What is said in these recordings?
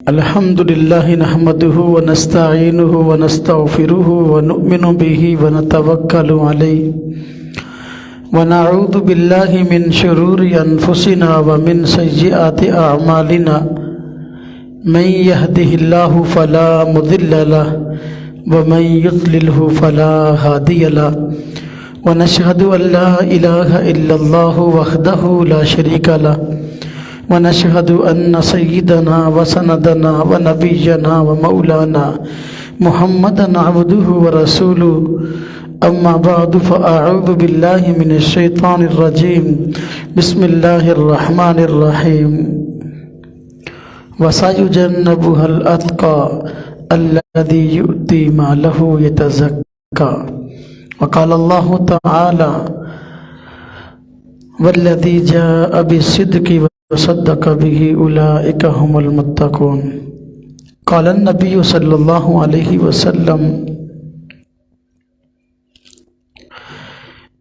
الحمد لله نحمده ونستعينه ونستغفره ونؤمن به ونتوكل عليه ونعوذ بالله من شرور أنفسنا ومن سيئات أعمالنا من يهده الله فلا مضل له ومن يضلله فلا هادي له ونشهد أن لا إله إلا الله وحده لا شريك له ونشهد أن سيدنا وسندنا ونبينا ومولانا محمدا عبده ورسوله أما بعد فأعوذ بالله من الشيطان الرجيم بسم الله الرحمن الرحيم وسيجنبها الأتقى الذي يؤتي ماله يتزكى وقال الله تعالى والذي جاء بالصدق وصدق به أولئك هم المتقون قال النبي صلى الله عليه وسلم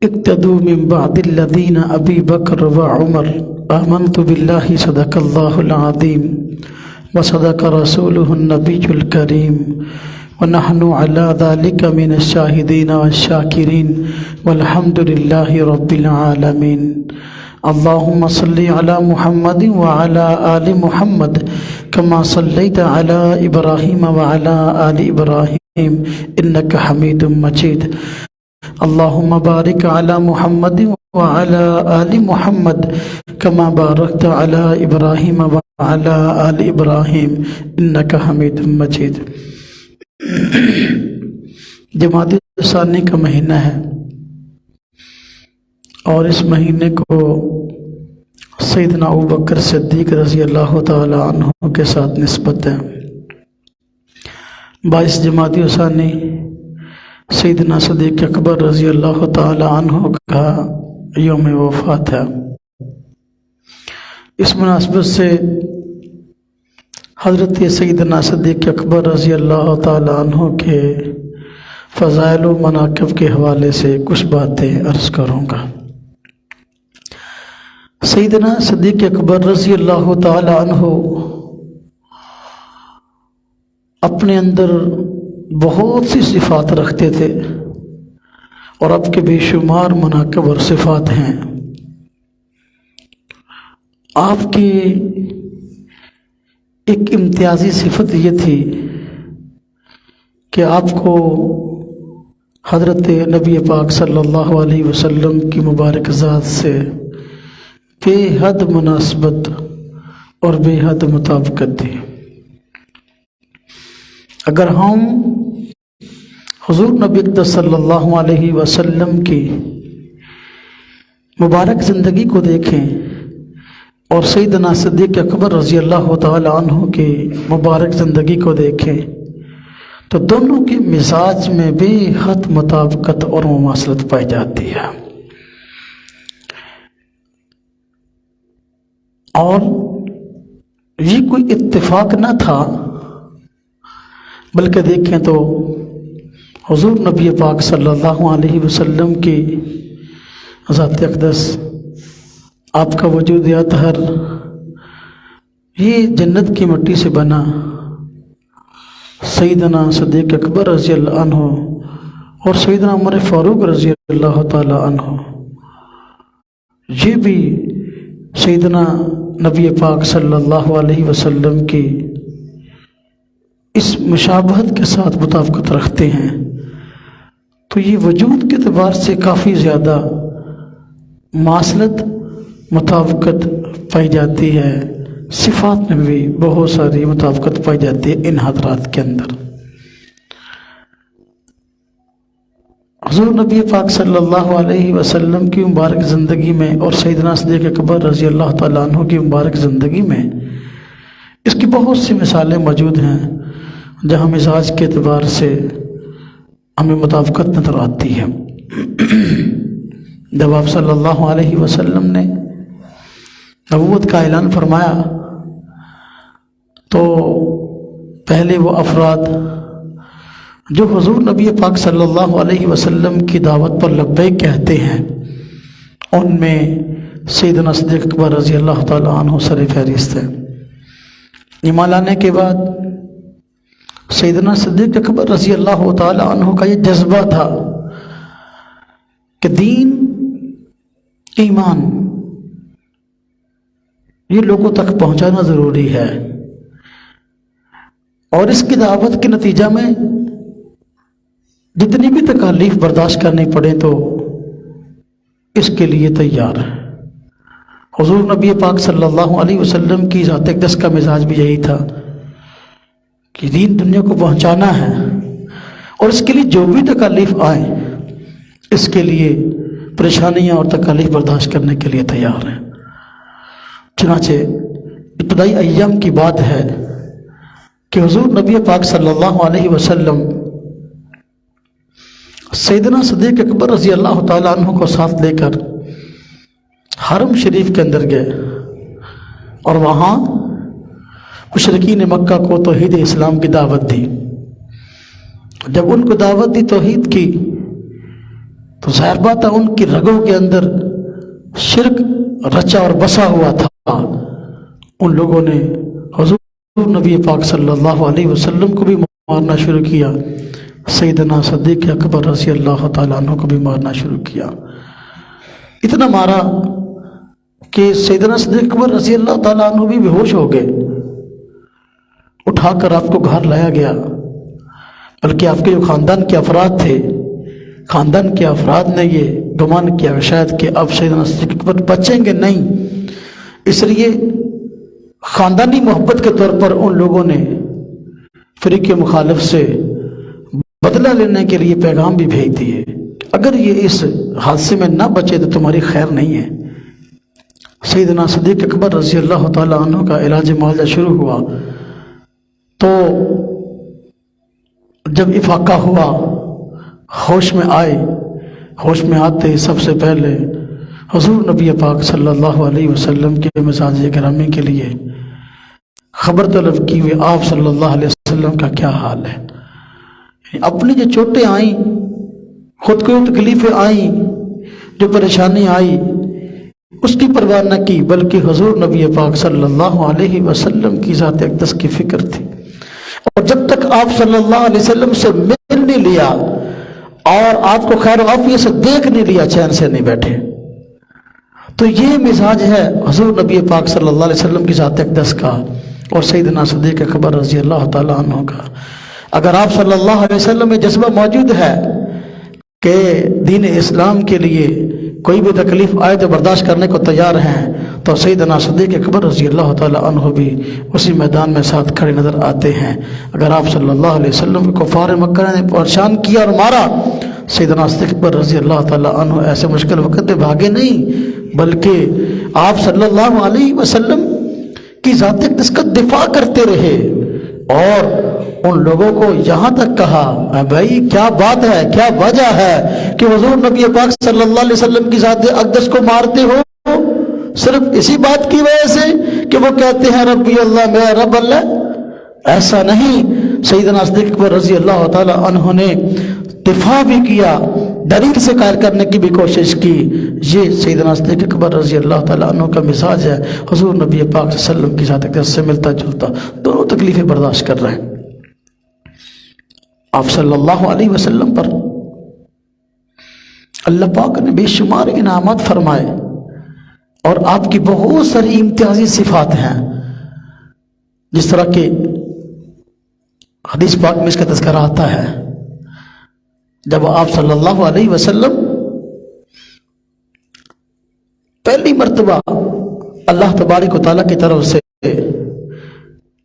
اقتدوا من بعد الذين أبي بكر وعمر آمنت بالله صدق الله العظيم وصدق رسوله النبي الكريم ونحن على ذلك من الشاهدين والشاكرين والحمد لله رب العالمين اللهم صل على محمد وعلى آل محمد كما صليت على إبراهيم وعلى آل إبراهيم إنك حميد مجيد اللهم بارك على محمد وعلى آل محمد كما باركت على إبراهيم وعلى آل إبراهيم إنك حميد مجيد جمادی ثانی کا مہینہ ہے اور اس مہینے کو سیدنا ابوبکر صدیق رضی اللہ تعالی عنہ کے ساتھ نسبت ہے 22 جمادی ثانی سیدنا صدیق اکبر رضی اللہ تعالی عنہ کا یوم وفات ہے۔ اس مناسبت سے حضرت سیدنا صدیق اکبر رضی اللہ تعالی عنہ کے فضائل و مناقب کے حوالے سے کچھ باتیں عرض کروں گا۔ سیدنا صدیق اکبر رضی اللہ تعالی عنہ اپنے اندر بہت سی صفات رکھتے تھے اور اب کے بے شمار مناقب اور صفات ہیں۔ آپ کی ایک امتیازی صفت یہ تھی کہ آپ کو حضرت نبی پاک صلی اللہ علیہ وسلم کی مبارک ذات سے بے حد مناسبت اور بے حد مطابقت تھی۔ اگر ہم حضور نبی صلی اللہ علیہ وسلم کی مبارک زندگی کو دیکھیں اور سیدنا صدیق اکبر رضی اللہ تعالی عنہ کی مبارک زندگی کو دیکھیں تو دونوں کے مزاج میں بے حد مطابقت اور مماثلت پائی جاتی ہے، اور یہ کوئی اتفاق نہ تھا بلکہ دیکھیں تو حضور نبی پاک صلی اللہ علیہ وسلم کی ذات اقدس، آپ کا وجود اطہر یہ جنت کی مٹی سے بنا سیدنا صدیق اکبر رضی اللہ عنہ اور سیدنا عمر فاروق رضی اللہ تعالی عنہ، یہ بھی سیدنا نبی پاک صلی اللہ علیہ وسلم کی اس مشابہت کے ساتھ مطابقت رکھتے ہیں، تو یہ وجود کے اعتبار سے کافی زیادہ مماثلت مطابقت پائی جاتی ہے، صفات میں بھی بہت ساری مطابقت پائی جاتی ہے ان حضرات کے اندر۔ حضور نبی پاک صلی اللہ علیہ وسلم کی مبارک زندگی میں اور سیدنا صدیق اکبر رضی اللہ تعالیٰ عنہ کی مبارک زندگی میں اس کی بہت سی مثالیں موجود ہیں جہاں مزاج کے اعتبار سے ہمیں مطابقت نظر آتی ہے۔ جب آپ صلی اللہ علیہ وسلم نے نبوت کا اعلان فرمایا تو پہلے وہ افراد جو حضور نبی پاک صلی اللہ علیہ وسلم کی دعوت پر لبیک کہتے ہیں ان میں سیدنا صدیق اکبر رضی اللہ تعالیٰ عنہ سر فہرست ہے۔ ایمان لانے کے بعد سیدنا صدیق اکبر رضی اللہ تعالی عنہ کا یہ جذبہ تھا کہ دین، ایمان یہ لوگوں تک پہنچانا ضروری ہے، اور اس کی دعوت کے نتیجہ میں جتنی بھی تکالیف برداشت کرنی پڑے تو اس کے لیے تیار ہے۔ حضور نبی پاک صلی اللہ علیہ وسلم کی ذات اقدس کا مزاج بھی یہی تھا کہ دین دنیا کو پہنچانا ہے، اور اس کے لیے جو بھی تکالیف آئیں اس کے لیے پریشانیاں اور تکالیف برداشت کرنے کے لیے تیار ہیں۔ چنانچہ ابتدائی ایام کی بات ہے کہ حضور نبی پاک صلی اللہ علیہ وسلم سیدنا صدیق اکبر رضی اللہ تعالیٰ عنہ کو ساتھ لے کر حرم شریف کے اندر گئے، اور وہاں مشرکین مکہ کو توحید اسلام کی دعوت دی۔ جب ان کو دعوت دی توحید کی تو ظاہر بات ہے ان کی رگوں کے اندر شرک رچا اور بسا ہوا تھا۔ ان لوگوں نے حضور نبی پاک صلی اللہ علیہ وسلم کو بھی مارنا شروع کیا، سیدنا صدیق اکبر رضی اللہ تعالیٰ عنہ کو بھی مارنا شروع کیا۔ اتنا مارا کہ سیدنا صدیق اکبر رضی اللہ تعالیٰ عنہ بھی بے ہوش ہو گئے۔ اٹھا کر آپ کو گھر لایا گیا، بلکہ آپ کے جو خاندان کے افراد تھے، خاندان کے افراد نے یہ گمان کیا شاید کہ اب سیدنا صدیق اکبر بچیں گے نہیں، اس لیے خاندانی محبت کے طور پر ان لوگوں نے فریق مخالف سے بدلہ لینے کے لیے پیغام بھی بھیج دیے، اگر یہ اس حادثے میں نہ بچے تو تمہاری خیر نہیں ہے۔ سیدنا صدیق اکبر رضی اللہ تعالیٰ عنہ کا علاج معالجہ شروع ہوا تو جب افاقہ ہوا، ہوش میں آئے، ہوش میں آتے سب سے پہلے حضور نبی پاک صلی اللہ علیہ وسلم کے مزاج گرامی کے لیے خبر طلب کی ہوئی آپ صلی اللہ علیہ وسلم کا کیا حال ہے۔ اپنی جو چوٹیں آئیں، خود کو تکلیفیں آئیں، جو پریشانی آئی اس کی پرواہ نہ کی، بلکہ حضور نبی پاک صلی اللہ علیہ وسلم کی ذات اقدس کی فکر تھی۔ اور جب تک آپ صلی اللہ علیہ وسلم سے مل نہیں لیا اور آپ کو خیر و عافیت سے دیکھ نہیں لیا، چین سے نہیں بیٹھے۔ تو یہ مزاج ہے حضور نبی پاک صلی اللہ علیہ وسلم کی ذات اقدس کا اور سیدنا صدیق اکبر رضی اللہ تعالیٰ عنہ کا۔ اگر آپ صلی اللہ علیہ وسلم میں جذبہ موجود ہے کہ دین اسلام کے لیے کوئی بھی تکلیف آئے تو برداشت کرنے کو تیار ہیں، تو سیدنا صدیق اکبر رضی اللہ تعالیٰ عنہ بھی اسی میدان میں ساتھ کھڑے نظر آتے ہیں۔ اگر آپ صلی اللہ علیہ وسلم کو کفار مکہ نے پریشان کیا اور مارا، سیدنا صدیق اکبر رضی اللہ تعالیٰ عنہ ایسے مشکل وقت میں بھاگے نہیں، بلکہ آپ صلی اللہ علیہ وسلم کی ذات اقدس کا دفاع کرتے رہے، اور ان لوگوں کو یہاں تک کہا بھائی کیا بات ہے، کیا وجہ ہے کہ حضور نبی پاک صلی اللہ علیہ وسلم کی ذات اقدس کو مارتے ہو؟ صرف اسی بات کی وجہ سے کہ وہ کہتے ہیں ربی اللہ، میرا رب اللہ؟ ایسا نہیں، سیدنا صدیق اکبر رضی اللہ تعالی عنہ نے دفاع بھی کیا، دلیل سے قائل کرنے کی بھی کوشش کی۔ یہ سیدنا صدیق اکبر رضی اللہ تعالیٰ عنہ کا مزاج ہے، حضور نبی پاک صلی اللہ علیہ وسلم کی ذات اقدس سے ملتا جلتا، دونوں تکلیفیں برداشت کر رہے ہیں۔ آپ صلی اللہ علیہ وسلم پر اللہ پاک نے بے شمار انعامات فرمائے، اور آپ کی بہت ساری امتیازی صفات ہیں، جس طرح کہ حدیث پاک میں اس کا تذکرہ آتا ہے۔ جب آپ صلی اللہ علیہ وسلم پہلی مرتبہ اللہ تبارک و تعالیٰ کی طرف سے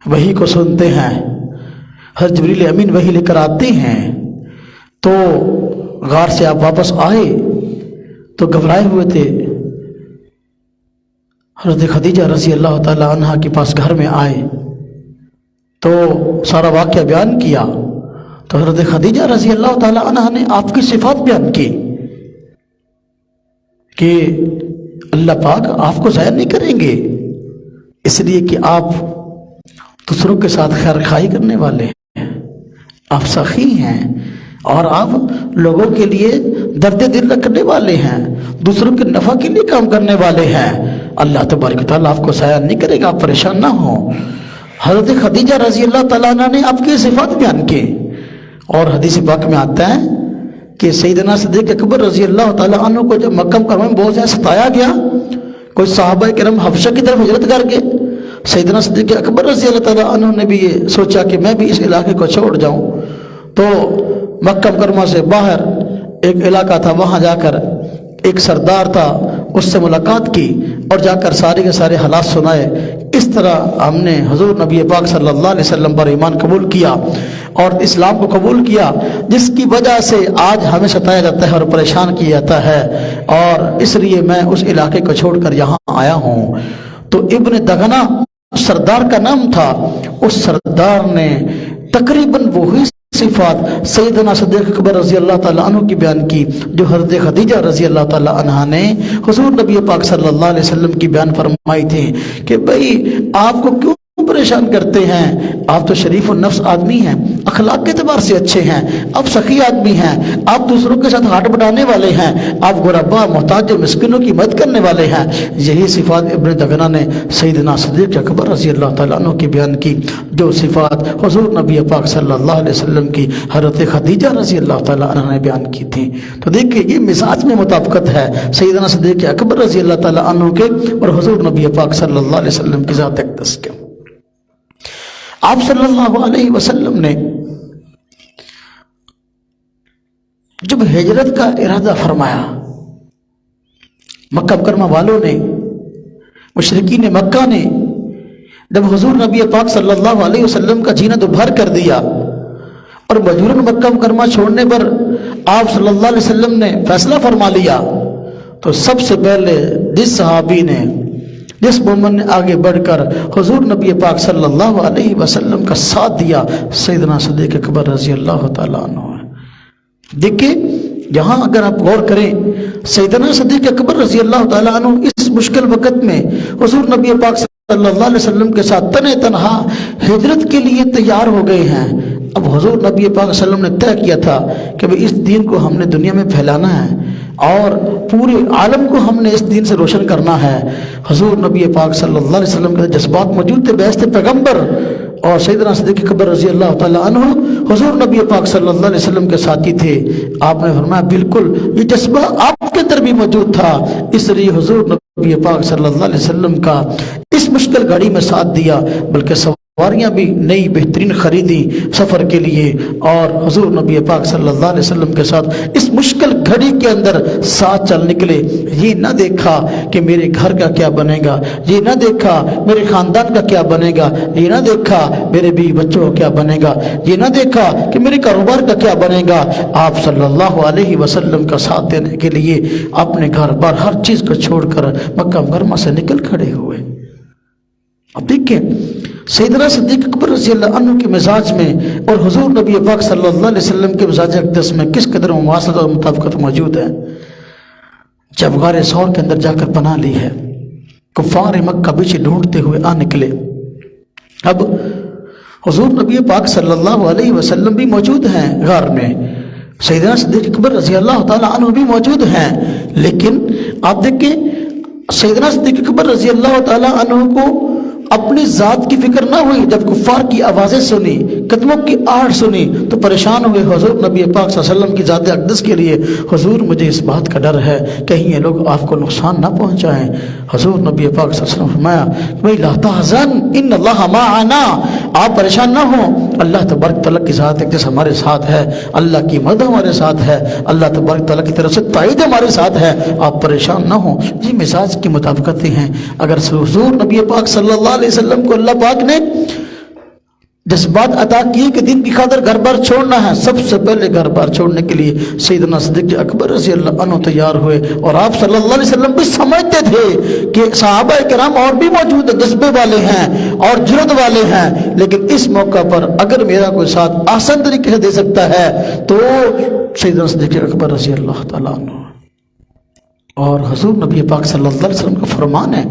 وحی کو سنتے ہیں، حضرت جبریل امین وحی لے کر آتے ہیں، تو غار سے آپ واپس آئے تو گھبرائے ہوئے تھے۔ حضرت خدیجہ رضی اللہ تعالی عنہ کے پاس گھر میں آئے تو سارا واقعہ بیان کیا، تو حضرت خدیجہ رضی اللہ تعالی عنہ نے آپ کی صفات بیان کی کہ اللہ پاک آپ کو ضائع نہیں کریں گے، اس لیے کہ آپ دوسروں کے ساتھ خیر خواہی کرنے والے ہیں، آپ سخی ہیں، اور آپ لوگوں کے لیے درد دل رکھنے والے ہیں، دوسروں کے نفع کے لیے کام کرنے والے ہیں۔ اللہ تبارک و تعالیٰ آپ کو ضائع نہیں کرے گا، آپ پریشان نہ ہوں۔ حضرت خدیجہ رضی اللہ تعالیٰ عنہ نے آپ کی صفات بیان کی، اور حدیث پاک میں آتا ہے کہ سیدنا صدیق اکبر رضی اللہ تعالیٰ عنہ کو جب مکہ مکرمہ میں بہت زیادہ ستایا گیا، کوئی صحابہ کرام حبشہ کی طرف ہجرت کر گئے، سیدنا صدیق اکبر رضی اللہ تعالیٰ عنہ نے بھی یہ سوچا کہ میں بھی اس علاقے کو چھوڑ جاؤں، تو مکہ مکرمہ سے باہر ایک علاقہ تھا، وہاں جا کر ایک سردار تھا، اس سے ملاقات کی اور جا کر سارے کے سارے حالات سنائے۔ اس طرح ہم نے حضور نبی پاک صلی اللہ علیہ وسلم پر ایمان قبول کیا اور اسلام کو قبول کیا، جس کی وجہ سے آج ہمیں ستایا جاتا ہے اور پریشان کیا جاتا ہے، اور اس لیے میں اس علاقے کو چھوڑ کر یہاں آیا ہوں۔ تو ابن دغنہ سردار کا نام تھا، اس سردار نے تقریباً وہی صفات سیدنا صدیق اکبر رضی اللہ تعالیٰ عنہ کی بیان کی جو حضرت خدیجہ رضی اللہ تعالیٰ عنہ نے حضور نبی پاک صلی اللہ علیہ وسلم کی بیان فرمائی تھی کہ بھئی آپ کو کیوں پریشان کرتے ہیں، آپ تو شریف النفس آدمی ہیں، اخلاق کے اعتبار سے اچھے ہیں، آپ سخی آدمی ہیں، آپ دوسروں کے ساتھ ہاتھ بٹانے والے ہیں، آپ غربا محتاج و مسکینوں کی مدد کرنے والے ہیں۔ یہی صفات ابن دغنہ نے سیدنا صدیق اکبر رضی اللہ تعالیٰ عنہ کی بیان کی، جو صفات حضور نبی پاک صلی اللہ علیہ وسلم کی حضرت خدیجہ رضی اللہ تعالیٰ عنہ نے بیان کی تھی۔ تو دیکھیں یہ مزاج میں مطابقت ہے سیدنا صدیق اکبر رضی اللہ تعالیٰ عنہ کے اور حضور نبی پاک صلی اللہ علیہ وسلم کی ذات اقدس کے۔ آپ صلی اللہ علیہ وسلم نے جب ہجرت کا ارادہ فرمایا، مکہ مکرمہ والوں نے، مشرکین مکہ نے جب حضور نبی پاک صلی اللہ علیہ وسلم کا جینا دوبھر کر دیا اور مجبوراً مکہ مکرمہ چھوڑنے پر آپ صلی اللہ علیہ وسلم نے فیصلہ فرما لیا، تو سب سے پہلے جس صحابی نے، جس مومن نے آگے بڑھ کر حضور نبی پاک صلی اللہ علیہ وسلم کا ساتھ دیا، سیدنا صدیق اکبر رضی اللہ تعالیٰ عنہ ہے۔ دیکھیں یہاں اگر آپ غور کریں، سیدنا صدیق اکبر رضی اللہ تعالیٰ عنہ اس مشکل وقت میں حضور نبی پاک صلی اللہ علیہ وسلم کے ساتھ تنہا ہجرت کے لیے تیار ہو گئے ہیں۔ اب حضور نبی پاک صلی اللہ علیہ وسلم نے طے کیا تھا کہ اس دین کو ہم نے دنیا میں پھیلانا ہے اور پورے عالم کو ہم نے اس دین سے روشن کرنا ہے۔ حضور نبی پاک صلی اللہ علیہ وسلم کے جذبات موجود تھے، بیعت پیغمبر اور سیدنا صدیق اکبر رضی اللہ تعالیٰ عنہ حضور نبی پاک صلی اللہ علیہ وسلم کے ساتھی تھے۔ آپ نے فرمایا بالکل یہ جذبہ آپ کے اندر بھی موجود تھا، اس لیے حضور نبی پاک صلی اللہ علیہ وسلم کا اس مشکل گھڑی میں ساتھ دیا، بلکہ سواریاں بھی نئی بہترین خریدی سفر کے لیے، اور حضور نبی پاک صلی اللہ علیہ وسلم کے ساتھ اس مشکل گھڑی کے اندر ساتھ چل نکلے۔ یہ نہ دیکھا کہ میرے گھر کا کیا بنے گا، یہ نہ دیکھا میرے خاندان کا کیا بنے گا، یہ نہ دیکھا میرے بیوی بچوں کا کیا بنے گا، یہ نہ دیکھا کہ میرے کاروبار کا کیا بنے گا۔ آپ صلی اللہ علیہ وسلم کا ساتھ دینے کے لیے اپنے گھر بار ہر چیز کو چھوڑ کر مکہ مکرمہ سے نکل کھڑے ہوئے۔ اب دیکھیں سیدنا صدیق اکبر رضی اللہ عنہ کے مزاج میں اور حضور نبی پاک صلی اللہ علیہ وسلم کے مزاج اقدس میں کس قدر مواصلت اور مطابقت موجود ہے۔ جب غار ثور کے اندر جا کر پناہ لی ہے، کفار مکہ پیچھے ڈھونڈتے ہوئے آ نکلے۔ اب حضور نبی پاک صلی اللہ علیہ وسلم بھی موجود ہیں غار میں، سیدنا صدیق اکبر رضی اللہ تعالیٰ عنہ بھی موجود ہیں، لیکن آپ دیکھیں سیدنا صدیق اکبر رضی اللہ تعالیٰ عنہ کو اپنی ذات کی فکر نہ ہوئی۔ جب کفار کی آوازیں سنی، قدموں کی آہٹ سنی تو پریشان ہوئے حضور نبی پاک صلی اللہ علیہ وسلم کی ذات اقدس کے لیے، حضور مجھے اس بات کا ڈر ہے کہیں یہ لوگ آپ کو نقصان نہ پہنچائیں۔ حضور نبی پاک صلی اللہ علیہ وسلم فرمایا بھئی لا تحزن ان اللہ معنا، آپ پریشان نہ ہوں، اللہ تبارک تعالیٰ کی ذات اقدس ہمارے ساتھ ہے، اللہ کی مدد ہمارے ساتھ ہے، اللہ تبارک تعالیٰ کی طرف سے تائید ہمارے ساتھ ہے، آپ پریشان نہ ہوں۔ یہ مزاج کی مطابقتیں ہیں۔ اگر حضور نبی پاک صلی اللہ علیہ وسلم کو اللہ پاک نے جذبات عطا کیے کہ دین کی خاطر گھر بار چھوڑنا ہے، سب سے پہلے گھر بار چھوڑنے کے لیے سیدنا صدیق اکبر رضی اللہ عنہ تیار ہوئے، اور آپ صلی اللہ علیہ وسلم بھی سمجھتے تھے کہ صحابہ کرام اور بھی موجود ہیں، جذبے والے ہیں اور جرأت والے ہیں، لیکن اس موقع پر اگر میرا کوئی ساتھ آسان طریقے سے دے سکتا ہے تو سیدنا صدیق اکبر رضی اللہ تعالیٰ عنہ۔ اور حضور نبی پاک صلی اللہ علیہ وسلم کا فرمان ہے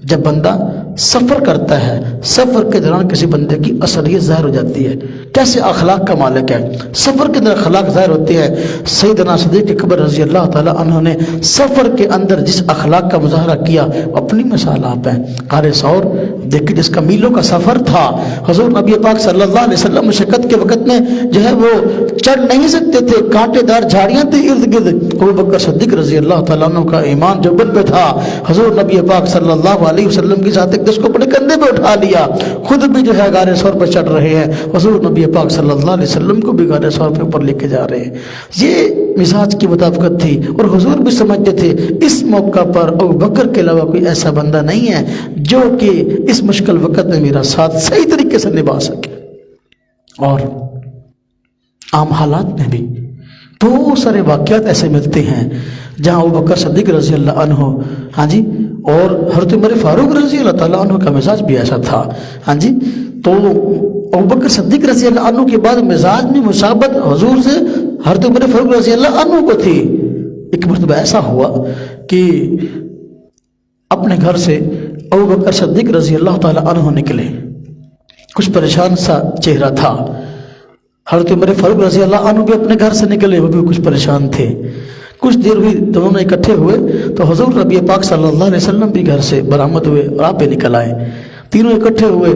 جب بندہ سفر کرتا ہے، سفر کے دوران کسی بندے کی اصلیت ظاہر ہو جاتی ہے، کیسے اخلاق کا مالک ہے، سفر کے اندر اخلاق ظاہر ہوتے ہیں۔ سیدنا صدیق اکبر رضی اللہ تعالیٰ عنہ نے سفر کے اندر جس اخلاق کا مظاہرہ کیا، اپنی مثال آپ ہیں۔ غار ثور دیکھیں، جس کا میلوں کا سفر تھا، حضور نبی پاک صلی اللہ علیہ وسلم مشقت کے وقت میں جو ہے وہ چڑھ نہیں سکتے تھے، کانٹے دار جھاڑیاں تھیں ارد گرد۔ ابو بکر صدیق رضی اللہ تعالیٰ عنہ کا ایمان جو بل پہ تھا، حضور نبی پاک صلی اللہ علیہ وسلم کی ذات اقدس کو اپنے کندھے پہ اٹھا لیا، خود بھی جو ہے غار ثور پر چڑھ رہے ہیں، حضور نبی پاک صلی اللہ علیہ وسلم کو بھی غار ثور پہ اوپر لے کے جا رہے ہیں۔ یہ مزاج کی مطابقت تھی، اور حضور بھی سمجھتے تھے اس موقع پر ابو بکر کے علاوہ کوئی ایسا بندہ نہیں ہے جو کہ اس مشکل وقت میں میرا ساتھ صحیح طریقے سے نبھا سکے۔ اور عام حالات میں بھی بہت سارے واقعات ایسے ملتے ہیں جہاں ابو بکر صدیق رضی اللہ عنہ، ہاں جی، اور حضرت عمر فاروق رضی اللہ تعالیٰ عنہ کا مزاج بھی ایسا تھا، ہاں جی۔ تو ابو بکر صدیق رضی اللہ عنہ کے بعد مزاج میں مشابہت حضور سے حضرت عمر فاروق رضی اللہ عنہ کو تھی۔ ایک مرتبہ ایسا ہوا کہ اپنے گھر سے ابو بکر صدیق رضی اللہ تعالیٰ عنہ نکلے، کچھ پریشان سا چہرہ تھا۔ حضرت عمر فاروق رضی اللہ عنہ بھی اپنے گھر سے نکلے، وہ بھی کچھ پریشان تھے۔ کچھ دیر ہوئی، دونوں نے اکٹھے ہوئے تو حضور نبی پاک صلی اللہ علیہ وسلم بھی گھر سے برآمد ہوئے اور آپ بھی نکل آئے۔ تینوں اکٹھے ہوئے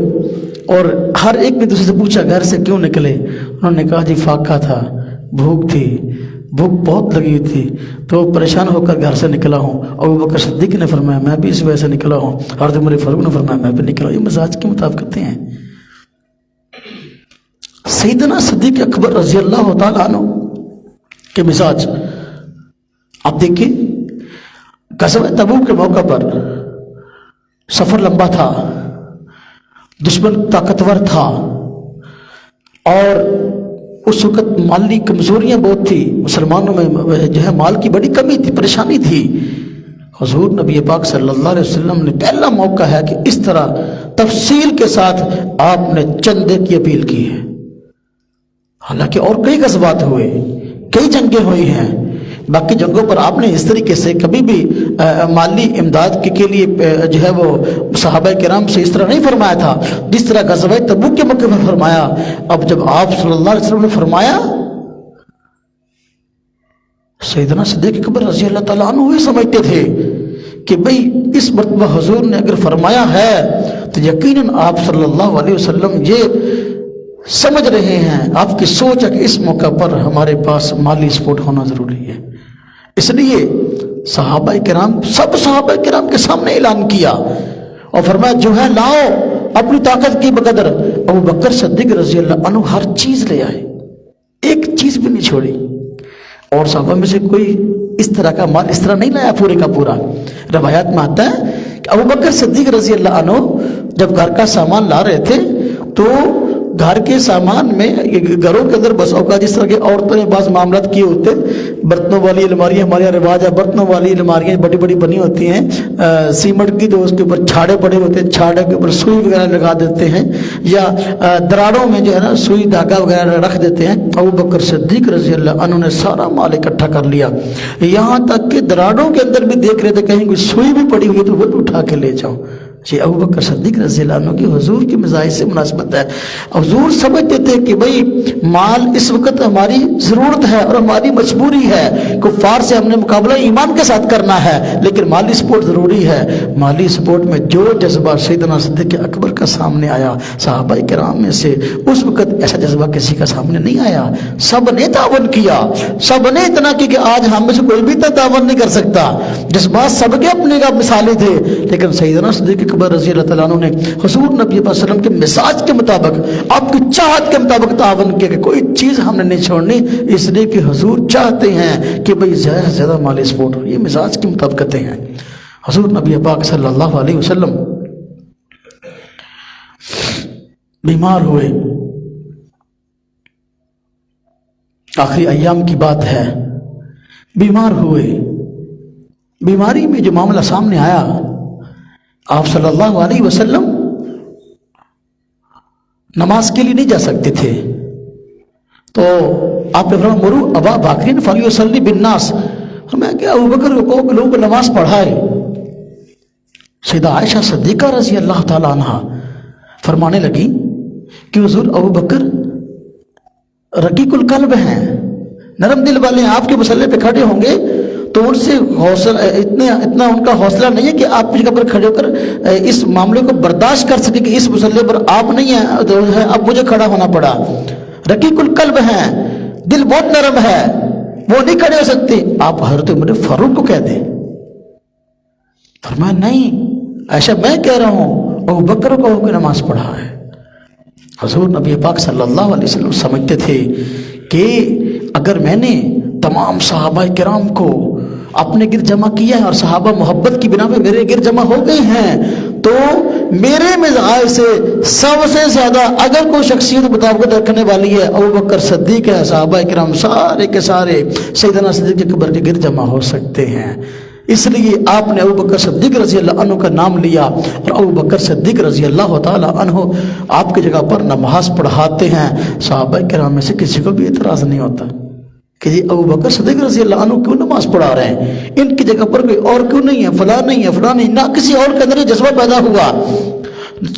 اور ہر ایک نے دوسرے سے پوچھا گھر سے کیوں نکلے؟ انہوں نے کہا جی فاقہ تھا، بھوک تھی، بھوک بہت لگی ہوئی تھی تو پریشان ہو کر گھر سے نکلا ہوں۔ ابو بکر صدیق نے فرمایا میں بھی اس وجہ سے نکلا ہوں، حضرت عمر فاروق نے فرمایا میں بھی نکلا ہوں۔ یہ مزاج کے مطابقت ہیں۔ سیدنا صدیق اکبر رضی اللہ تعالیٰ عنہ کے مزاج آپ دیکھیں، غزوہ تبوک کے موقع پر سفر لمبا تھا، دشمن طاقتور تھا، اور اس وقت مالی کمزوریاں بہت تھی، مسلمانوں میں جو ہے مال کی بڑی کمی تھی، پریشانی تھی۔ حضور نبی پاک صلی اللہ علیہ وسلم نے پہلا موقع ہے کہ اس طرح تفصیل کے ساتھ آپ نے چندے کی اپیل کی ہے۔ حالانکہ اور کئی غزوات ہوئے، کئی جنگیں ہوئی ہیں، باقی جنگوں پر آپ نے اس طریقے سے کبھی بھی مالی امداد کے لیے جو ہے وہ صحابہ کرام سے اس طرح نہیں فرمایا تھا جس طرح غزوہ تبوک کے موقع پر فرمایا۔ اب جب آپ صلی اللہ علیہ وسلم نے فرمایا، سیدنا صدیق اکبر رضی اللہ تعالیٰ عنہ وہی سمجھتے تھے کہ بھئی اس مرتبہ حضور نے اگر فرمایا ہے تو یقیناً آپ صلی اللہ علیہ وسلم یہ سمجھ رہے ہیں، آپ کی سوچ ہے کہ اس موقع پر ہمارے پاس مالی سپورٹ ہونا ضروری ہے۔ اس لیے صحابہ کرام، سب صحابہ کرام کے سامنے اعلان کیا اور فرمایا جو ہے لاؤ اپنی طاقت کی بقدر۔ ابو بکر صدیق رضی اللہ عنہ ہر چیز لے آئے، ایک چیز بھی نہیں چھوڑی، اور صحابہ میں سے کوئی اس طرح کا مال اس طرح نہیں لایا پورے کا پورا۔ روایات میں آتا ہے کہ ابو بکر صدیق رضی اللہ عنہ جب گھر کا سامان لا رہے تھے تو گھر کے سامان میں گھروں کے اندر بس اوقات جس طرح کے عورتوں نے بعض معاملات کیے ہوتے، برتنوں والی الماریاں، ہمارے یہاں رواج ہے برتنوں والی الماریاں بڑی بڑی بنی ہوتی ہیں سیمنٹ کی، تو اس کے اوپر چھاڑے پڑے ہوتے ہیں، چھاڑے کے اوپر سوئی وغیرہ لگا دیتے ہیں، یا دراڑوں میں جو ہے نا سوئی دھاگا وغیرہ رکھ دیتے ہیں۔ ابو بکر صدیق رضی اللہ عنہ نے سارا مال اکٹھا کر لیا، یہاں تک کہ دراڑوں کے اندر بھی دیکھ رہے تھے کہیں کوئی سوئی بھی پڑی ہوئی تو وہ اٹھا کے لے جاؤ۔ یہ ابو بکر صدیق رضی اللہ عنہ کی حضور کی مزاج سے مناسبت ہے۔ حضور سمجھتے تھے کہ بھئی مال اس وقت ہماری ضرورت ہے اور ہماری مجبوری ہے، کفار سے ہم نے مقابلہ ایمان کے ساتھ کرنا ہے، لیکن مالی سپورٹ ضروری ہے۔ مالی سپورٹ میں جو جذبہ سیدنا صدیق اکبر کا سامنے آیا، صحابہ کرام میں سے اس وقت ایسا جذبہ کسی کا سامنے نہیں آیا، سب نے تعاون کیا، سب نے اتنا کی کہ آج ہم میں سے کوئی بھی تعاون نہیں کر سکتا، جذبات سب کے اپنے کا مثالیں تھے، لیکن سیدنا صدیق اکبر رضی اللہ تعالیٰ عنہ نے حضور نبی صلی اللہ علیہ وسلم کے مزاج کے مطابق، آپ کی چاہت کے مطابق تعاون کیا کہ کوئی چیز ہم نے نہیں چھوڑنی، اس لیے کہ حضور چاہتے ہیں کہ بھئی زیادہ سے زیادہ مالی سپورٹ ہو۔ یہ مزاج کی مطابقتیں ہیں۔ حضور نبی پاک صلی اللہ علیہ وسلم بیمار ہوئے، آخری ایام کی بات ہے، بیمار ہوئے، بیماری میں جو معاملہ سامنے آیا، آپ صلی اللہ علیہ وسلم نماز کے لیے نہیں جا سکتے تھے، تو آپ نے فرمایا مرو ابا بکر فلیصلی بالناس، فرمایا کہ ابو بکر کو کہو کہ لوگوں کو نماز پڑھائے۔ سیدہ عائشہ صدیقہ رضی اللہ تعالیٰ عنہ فرمانے لگی کہ حضور ابو بکر رقیق القلب ہیں، نرم دل والے ہیں، آپ کے مسئلے پہ کھڑے ہوں گے تو ان سے حوصلہ اتنا ان کا حوصلہ نہیں ہے کہ آپ کی جگہ پر کھڑے ہو کر اس معاملے کو برداشت کر سکے کہ اس مسئلے پر آپ نہیں ہیں، اب مجھے کھڑا ہونا پڑا۔ رقیق القلب ہیں، دل بہت نرم ہے، وہ نہیں کھڑے ہو سکتے۔ آپ حضرت عمر فاروق کو کہہ دیں۔ فرمایا نہیں، ایسا میں کہہ رہا ہوں، ابو بکر کو کہ نماز پڑھا ہے۔ حضور نبی پاک صلی اللہ علیہ وسلم سمجھتے تھے کہ اگر میں نے تمام صحابہ کرام کو اپنے گرد جمع کیا ہے اور صحابہ محبت کی بنا پہ میرے گرد جمع ہو گئی ہیں تو میرے مزاج سے سب سے زیادہ اگر کوئی شخصیت مطابقت رکھنے والی ہے ابو بکر صدیق ہے۔ صحابہ کرام سارے کے سارے سیدنا صدیق کے قبر کے گرد جمع ہو سکتے ہیں۔ اس لیے آپ نے ابو بکر صدیق رضی اللہ عنہ کا نام لیا، اور ابو بکر صدیق رضی اللہ تعالی عنہ آپ کی جگہ پر نماز پڑھاتے ہیں۔ صحابہ کرام میں سے کسی کو بھی اعتراض نہیں ہوتا کہ جی ابو بکر صدیق رضی اللہ عنہ کیوں نماز پڑھا رہے ہیں، ان کی جگہ پر کوئی اور کیوں نہیں ہے، فلاں نہیں ہے، فلاں نہیں، نہ کسی اور کے اندر یہ جذبہ پیدا ہوا۔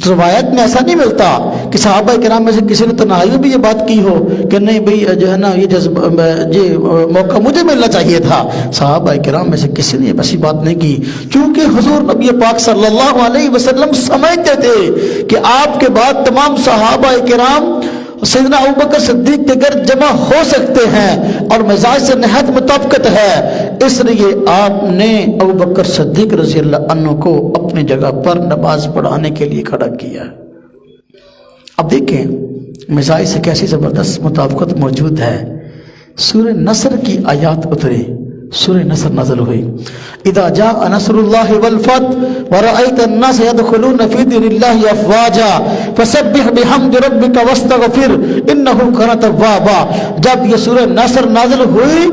روایت میں ایسا نہیں ملتا کہ صحابہ کرام میں سے کسی نے تنہائیوں بھی یہ بات کی ہو کہ نہیں بھئی جو ہے نا یہ جذبہ یہ موقع مجھے ملنا چاہیے تھا۔ صحابہ کرام میں سے کسی نے ایسی بات نہیں کی، چونکہ حضور نبی پاک صلی اللہ علیہ وسلم سمجھتے تھے کہ آپ کے بعد تمام صحابہ کرام سیدنا ابو بکر صدیق کے گرد جمع ہو سکتے ہیں اور مزاج سے نہایت مطابقت ہے، اس لیے آپ نے ابو بکر صدیق رضی اللہ عنہ کو اپنی جگہ پر نماز پڑھانے کے لیے کھڑا کیا۔ اب دیکھیں مزاج سے کیسی زبردست مطابقت موجود ہے۔ سورہ نصر کی آیات اتری، سورہ نصر نازل ہوئی، اذا جاء نصر اللہ والفتح ورأيت الناس يدخلون في دين الله افواجا فسبح بحمد ربك واستغفر انه كان توابا۔ جب یہ سورہ نصر نازل ہوئی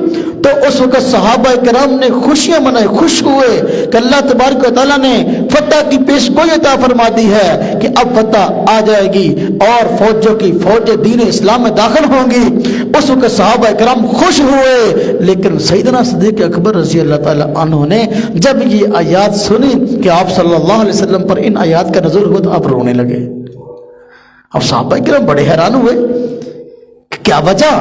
تو اس وقت صحابہ کرام نے خوشیاں منائی، خوش ہوئے کہ اللہ تبارک و تعالیٰ نے فتح کی پیش گوئی عطا فرما دی ہے کہ اب فتح آ جائے گی اور فوجوں کی فوجیں دین اسلام میں داخل ہوں گی۔ اس وقت صحابہ کرام خوش ہوئے، لیکن سیدنا صدیق اکبر رضی اللہ تعالیٰ عنہ نے جب یہ آیات سنی کہ آپ صلی اللہ علیہ وسلم پر ان آیات کا نزول ہوا تو آپ رونے لگے۔ اب صحابہ کرام بڑے حیران ہوئے کہ کیا وجہ،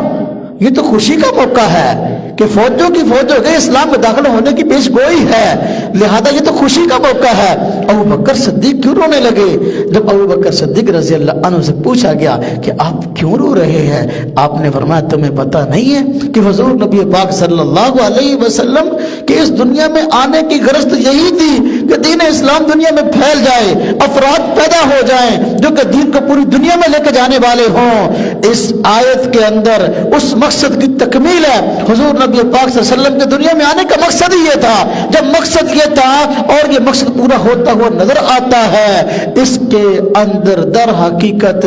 یہ تو خوشی کا موقع ہے کہ فوجوں کی فوجوں کے اسلام میں داخل ہونے کی پیش گوئی ہے، لہذا یہ تو خوشی کا موقع ہے۔ ابو بکر صدیق کیوں رونے لگے؟ جب ابو بکر صدیق رضی اللہ عنہ سے پوچھا گیا کہ آپ کیوں رو رہے ہیں، آپ نے فرمایا تمہیں پتہ نہیں ہے کہ حضور نبی پاک صلی اللہ علیہ وسلم کہ اس دنیا میں آنے کی غرض تو یہی تھی کہ دین اسلام دنیا میں پھیل جائے، افراد پیدا ہو جائیں جو کہ دین کو پوری دنیا میں لے کے جانے والے ہوں۔ اس آیت کے اندر اس مقصد کی تکمیل ہے۔ حضور نبی پاک صلی اللہ علیہ وسلم کے دنیا میں آنے کا مقصد ہی یہ تھا۔ جب مقصد یہ تھا اور یہ مقصد پورا ہوتا ہوا نظر آتا ہے، اس کے اندر در حقیقت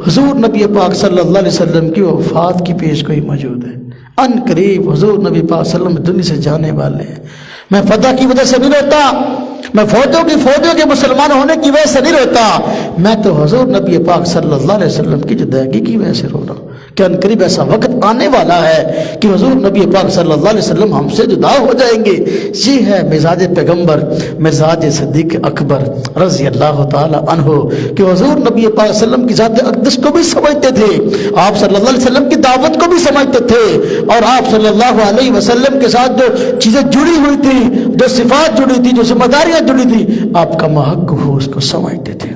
حضور نبی پاک صلی اللہ علیہ وسلم کی وفات کی پیش گوئی موجود ہے۔ ان قریب حضور نبی پاک صلی اللہ علیہ وسلم دنیا سے جانے والے ہیں۔ میں فتح کی وجہ سے نہیں روتا، میں فوجوں کے مسلمان ہونے کی وجہ سے نہیں روتا، میں تو حضور نبی پاک صلی اللہ علیہ وسلم کی جدائی کی وجہ سے رو رہا ہوں کہ ان قریب ایسا وقت آنے والا ہے کہ حضور نبی پاک صلی اللہ علیہ وسلم ہم سے جدا ہو جائیں گے۔ یہ ہے مزاج پیغمبر، مزاج صدیق اکبر رضی اللہ تعالی عنہ کہ حضور نبی پاک صلی اللہ علیہ وسلم کی ذات اقدس کو بھی سمجھتے تھے، آپ صلی اللہ علیہ وسلم کی دعوت کو بھی سمجھتے تھے، اور آپ صلی اللہ علیہ وسلم کے ساتھ جو چیزیں جڑی ہوئی تھی، جو صفات جڑی تھی، جو ذمہ داریاں جڑی تھی، آپ کا محق ہو اس کو سمجھتے تھے۔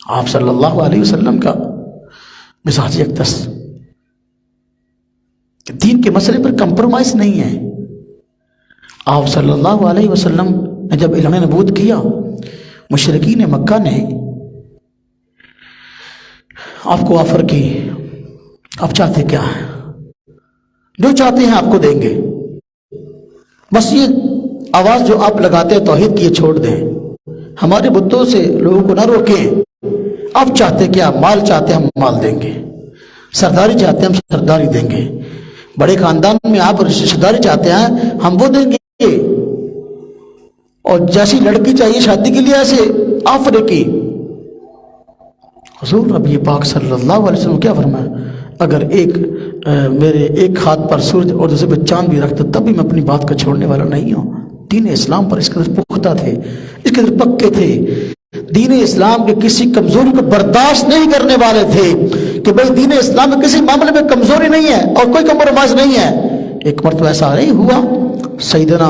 آپ صلی اللہ علیہ وسلم کا مزاج اقدس دین کے مسئلے پر کمپرومائز نہیں ہے۔ آپ صلی اللہ علیہ وسلم نے جب اعلان نبوت کیا، مشرکین مکہ نے آپ کو آفر کی، آپ چاہتے کیا ہیں؟ جو چاہتے ہیں آپ کو دیں گے، بس یہ آواز جو آپ لگاتے ہیں توحید کی یہ چھوڑ دیں، ہمارے بتوں سے لوگوں کو نہ روکیں۔ آپ چاہتے کیا؟ مال چاہتے ہم مال دیں گے، سرداری چاہتے ہم سرداری دیں گے، بڑے خاندان میں آپ رشتہ داری چاہتے ہیں ہم وہ دیں گے، اور جیسی لڑکی چاہیے شادی کے لیے ایسے آفر کی۔ حضور نبی پاک صلی اللہ علیہ وسلم کیا فرمایا؟ اگر میرے ایک ہاتھ پر سورج اور دوسرے پہ چاند بھی رکھتا تب بھی میں اپنی بات کو چھوڑنے والا نہیں ہوں۔ دین اسلام پر اس قدر پختہ تھے، اس قدر پکے تھے، دین اسلام کے کسی کمزوری کو برداشت نہیں کرنے والے تھے کہ بھئی دین اسلام میں کسی معاملے میں کمزوری نہیں ہے اور کوئی کمپرومائز نہیں ہے۔ ایک مرتبہ ایسا نہیں ہوا، سیدنا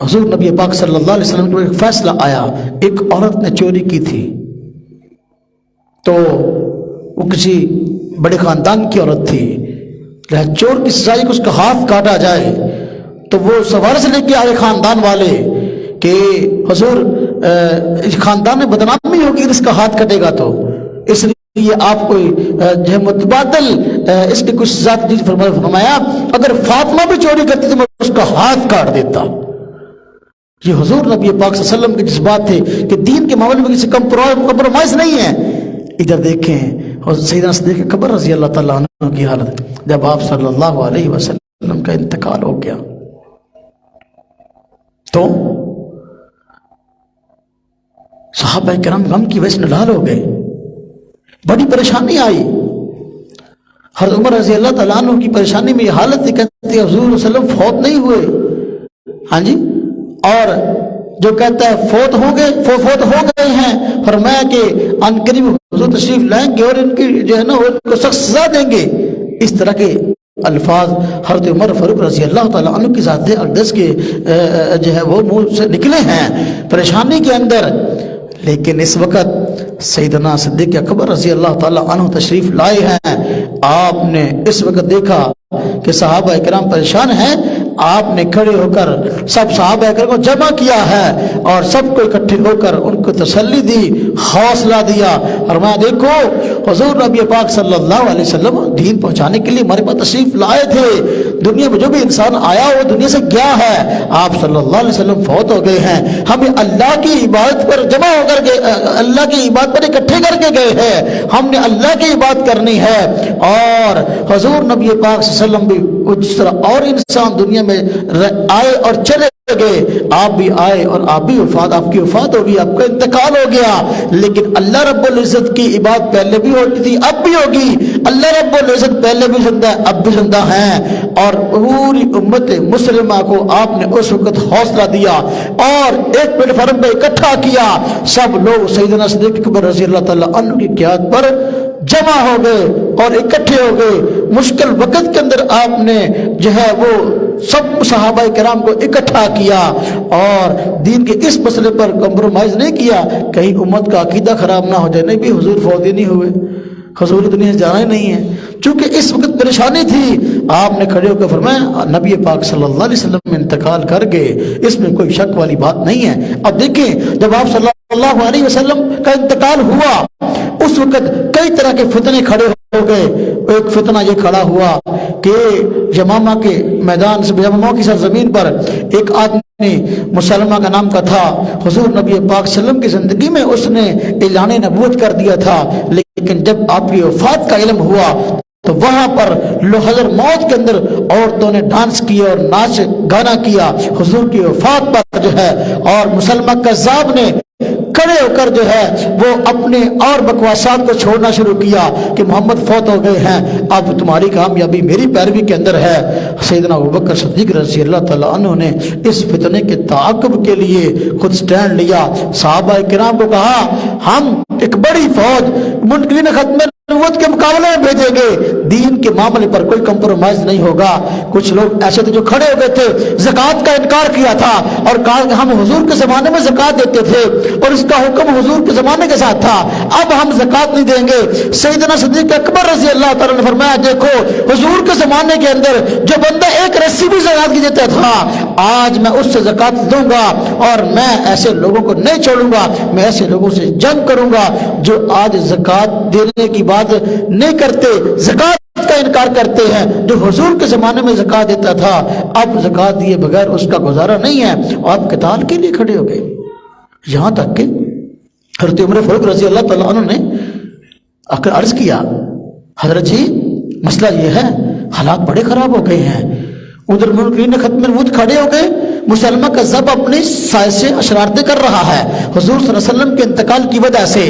حضور نبی پاک صلی اللہ علیہ وسلم کو ایک فیصلہ آیا، ایک عورت نے چوری کی تھی، تو وہ کسی بڑے خاندان کی عورت تھی، چور کی سزا کہ اس کا ہاتھ کاٹا جائے، تو وہ سوار سے لے کے آئے خاندان والے کہ حضور اس خاندان میں بدنامی ہوگی اس کا ہاتھ کٹے گا، تو اس لیے آپ کو جو ہے متبادل اس کی کچھ ذات چیز فرمایا، اگر فاطمہ بھی چوری کرتی تو میں اس کا ہاتھ کاٹ دیتا۔ یہ حضور نبی پاک صلی اللہ علیہ وسلم کے جذبات تھے کہ دین کے معاملے میں کسی کمپرومائز نہیں ہے۔ ادھر دیکھیں حضرت سیدنا صدیق اکبر رضی اللہ تعالیٰ عنہ کی حالت جب آپ صلی اللہ علیہ وسلم کا انتقال ہو گیا تو صحابہ کرام غم کی وجہ سے نڈال ہو گئے، بڑی پریشانی آئی۔ حضرت عمر رضی اللہ تعالیٰ عنہ کی پریشانی میں یہ حالت تھی، کہتے حضور صلی اللہ علیہ وسلم فوت نہیں ہوئے، ہاں جی، اور جو کہتا ہے فوت ہو گئے ہیں، فرمایا کہ ان قریب حضور تشریف لائیں گے اور ان کی جو ہے نا ان کو سخت سزا دیں گے۔ اس طرح کے الفاظ حضرت عمر فاروق رضی اللہ تعالیٰ عنہ کی ذات اقدس کے جو ہے وہ منہ سے نکلے ہیں پریشانی کے اندر۔ لیکن اس وقت سیدنا صدیق اکبر رضی اللہ تعالیٰ عنہ تشریف لائے ہیں، آپ نے اس وقت دیکھا کہ صحابہ کرام پریشان ہیں، آپ نے کھڑے ہو کر سب صحابہ کرام کو جمع کیا ہے اور سب کو اکٹھے ہو کر ان کو تسلی دی، حوصلہ دیا، اور میں دیکھو حضور نبی پاک صلی اللہ علیہ وسلم دین پہنچانے کے لیے ہمارے پاس تشریف لائے تھے، دنیا میں جو بھی انسان آیا وہ دنیا سے گیا ہے، آپ صلی اللہ علیہ وسلم فوت ہو گئے ہیں، ہمیں اللہ کی عبادت پر جمع ہو کر کے اللہ کی عبادت پر اکٹھے کر کے گئے ہیں، ہم نے اللہ کی عبادت کرنی ہے۔ اور حضور نبی پاک صلی اللہ علیہ وسلم بھی جس طرح اور انسان دنیا میں آئے اور چلے گئے، آپ بھی آئے اور آپ کی وفات ہوگی، آپ کا انتقال ہو گیا، لیکن اللہ رب العزت کی عبادت پہلے بھی ہوتی تھی اب بھی ہوگی، اللہ رب العزت پہلے بھی زندہ ہے اب بھی زندہ ہیں، اور پوری امت مسلمہ کو آپ نے اس وقت حوصلہ دیا اور ایک پلیٹ فارم پہ اکٹھا کیا، سب لوگ سیدنا صدیق اکبر رضی اللہ تعالیٰ عنہ کی قیادت پر جمع ہو گئے اور اکٹھے ہو گئے۔ مشکل وقت کے اندر آپ نے جو ہے وہ سب صحابہ کرام کو اکٹھا کیا اور دین کے اس مسئلے پر کمپرومائز نہیں کیا، کہیں امت کا عقیدہ خراب نہ ہو جائے۔ نہیں بھی حضور فوت ہی نہیں ہوئے، حضور دنیا سے جانا ہی نہیں ہے، چونکہ اس وقت پریشانی تھی، آپ نے کھڑے ہو کر فرمایا نبی پاک صلی اللہ علیہ وسلم میں انتقال کر گئے، اس میں کوئی شک والی بات نہیں ہے۔ اب دیکھیں جب آپ صلی اللہ علیہ وسلم کا انتقال ہوا اس وقت کئی طرح کے فتنے کھڑے ہو گئے۔ ایک فتنہ یہ کھڑا ہوا کہ یمامہ کے میدان سے یمامہ کی سرزمین پر ایک آدمی مسلمہ کا نام کا تھا، حضور نبی پاک صلی اللہ علیہ وسلم کی زندگی میں اس نے اعلان نبوت کر دیا تھا، لیکن جب آپ کی وفات کا علم ہوا تو وہاں پر حضر موت کے اندر عورتوں نے ڈانس کیا اور ناچ گانا کیا حضور کی وفات پر جو ہے، اور مسلمہ کذاب نے کھڑے ہو کر جو ہے وہ اپنے اور بکواسات کو چھوڑنا شروع کیا کہ محمد فوت ہو گئے ہیں، اب تمہاری کامیابی میری پیروی کے اندر ہے۔ سیدنا ابوبکر صدیق رضی اللہ تعالیٰ عنہ نے اس فتنے کے تعاقب کے لیے خود سٹینڈ لیا، صحابہ کرام کو کہا ہم ایک بڑی فوج منکرین ختم نبوت کے مقابلے میں بھیجیں گے، دین کے معاملے پر کوئی کمپرومائز نہیں ہوگا۔ کچھ لوگ ایسے تھے جو کھڑے ہو گئے تھے، زکوٰۃ کا انکار کیا تھا اور کہا کہ ہم حضور کے زمانے میں زکوٰۃ دیتے تھے اور اس کا حکم حضور کے زمانے کے ساتھ تھا، اب ہم زکوٰۃ نہیں دیں گے۔ سیدنا صدیق اکبر رضی اللہ تعالیٰ نے فرمایا دیکھو حضور کے زمانے کے اندر جو بندہ ایک رسی بھی زکوٰۃ کی دیتا تھا، آج میں اس سے زکوٰۃ دوں گا اور میں ایسے لوگوں کو نہیں چھوڑوں گا، میں ایسے لوگوں سے جنگ کروں گا جو آج زکوٰۃ دینے کی بات نہیں کرتے، زکوٰۃ کا انکار کرتے ہیں۔ جو حضور کے زمانے میں زکوٰۃ دیتا تھا اب زکوٰۃ دیے بغیر اس کا گزارا نہیں ہے، اور آپ قتال کے لیے کھڑے ہو گئے۔ یہاں تک کہ حضرت عمر فاروق رضی اللہ تعالیٰ عنہ نے آ کر عرض کیا حضرت جی مسئلہ یہ ہے حالات بڑے خراب ہو گئے ہیں، ادھر منکرین ختم نبوت کھڑے ہو گئے، مسلمہ کذاب اپنی سائے سے اشرارتیں کر رہا ہے حضور صلی اللہ علیہ وسلم کے انتقال کی وجہ سے،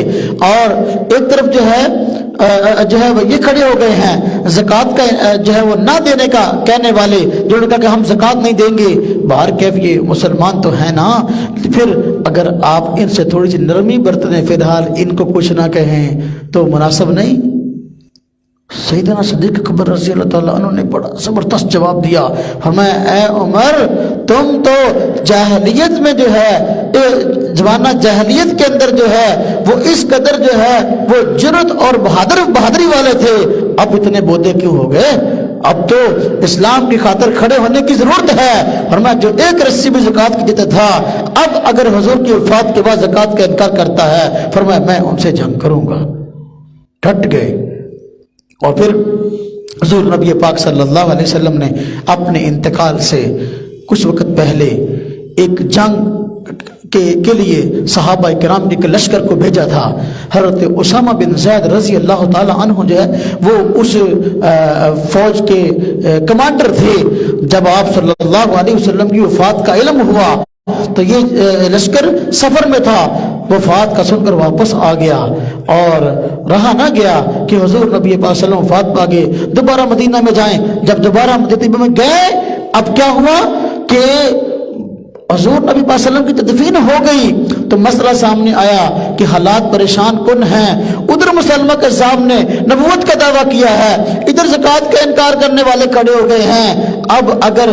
اور ایک طرف جو ہے جو ہے وہ یہ کھڑے ہو گئے ہیں زکوٰۃ کا جو ہے وہ نہ دینے کا کہنے والے، جو نے کہا کہ ہم زکوٰۃ نہیں دیں گے، باہر کیف یہ مسلمان تو ہیں نا، پھر اگر آپ ان سے تھوڑی سی نرمی برتیں، فی الحال ان کو کچھ نہ کہیں تو مناسب نہیں؟ سیدنا صدیق اکبر رضی اللہ تعالیٰ عنہ نے بڑا زبردست جواب دیا، فرمایا اے عمر تم تو جاہلیت میں جو ہے زمانہ جاہلیت کے اندر جو ہے وہ اس قدر جو ہے وہ جرأت اور بہادری والے تھے، اب اتنے بودے کیوں ہو گئے؟ اب تو اسلام کی خاطر کھڑے ہونے کی ضرورت ہے۔ فرمایا جو ایک رسی بھی زکوٰۃ کی دیتا تھا، اب اگر حضور کی وفات کے بعد زکوٰۃ کا انکار کرتا ہے، فرمایا میں ان سے جنگ کروں گا۔ ڈٹ گئے۔ اور پھر حضور نبی پاک صلی اللہ علیہ وسلم نے اپنے انتقال سے کچھ وقت پہلے ایک جنگ کے لیے صحابہ کرام کے لشکر کو بھیجا تھا۔ حضرت اسامہ بن زید رضی اللہ تعالی عنہ جو ہے وہ اس فوج کے کمانڈر تھے۔ جب آپ صلی اللہ علیہ وسلم کی وفات کا علم ہوا تو یہ لشکر سفر میں تھا، وفات کا سن کر واپس آ گیا، اور رہا نہ گیا کہ حضور نبی پاک صلی اللہ علیہ وسلم وفات پا گئے، دوبارہ مدینہ میں جائیں۔ جب دوبارہ مدینہ میں گئے، اب کیا ہوا کہ حضور نبی پاک صلی اللہ علیہ وسلم کی تدفین ہو گئی، تو مسئلہ سامنے آیا کہ حالات پریشان کن ہیں۔ ادھر مسلمہ کے سامنے نبوت کا دعویٰ کیا ہے، ادھر زکوٰۃ کا انکار کرنے والے کھڑے ہو گئے ہیں۔ اب اگر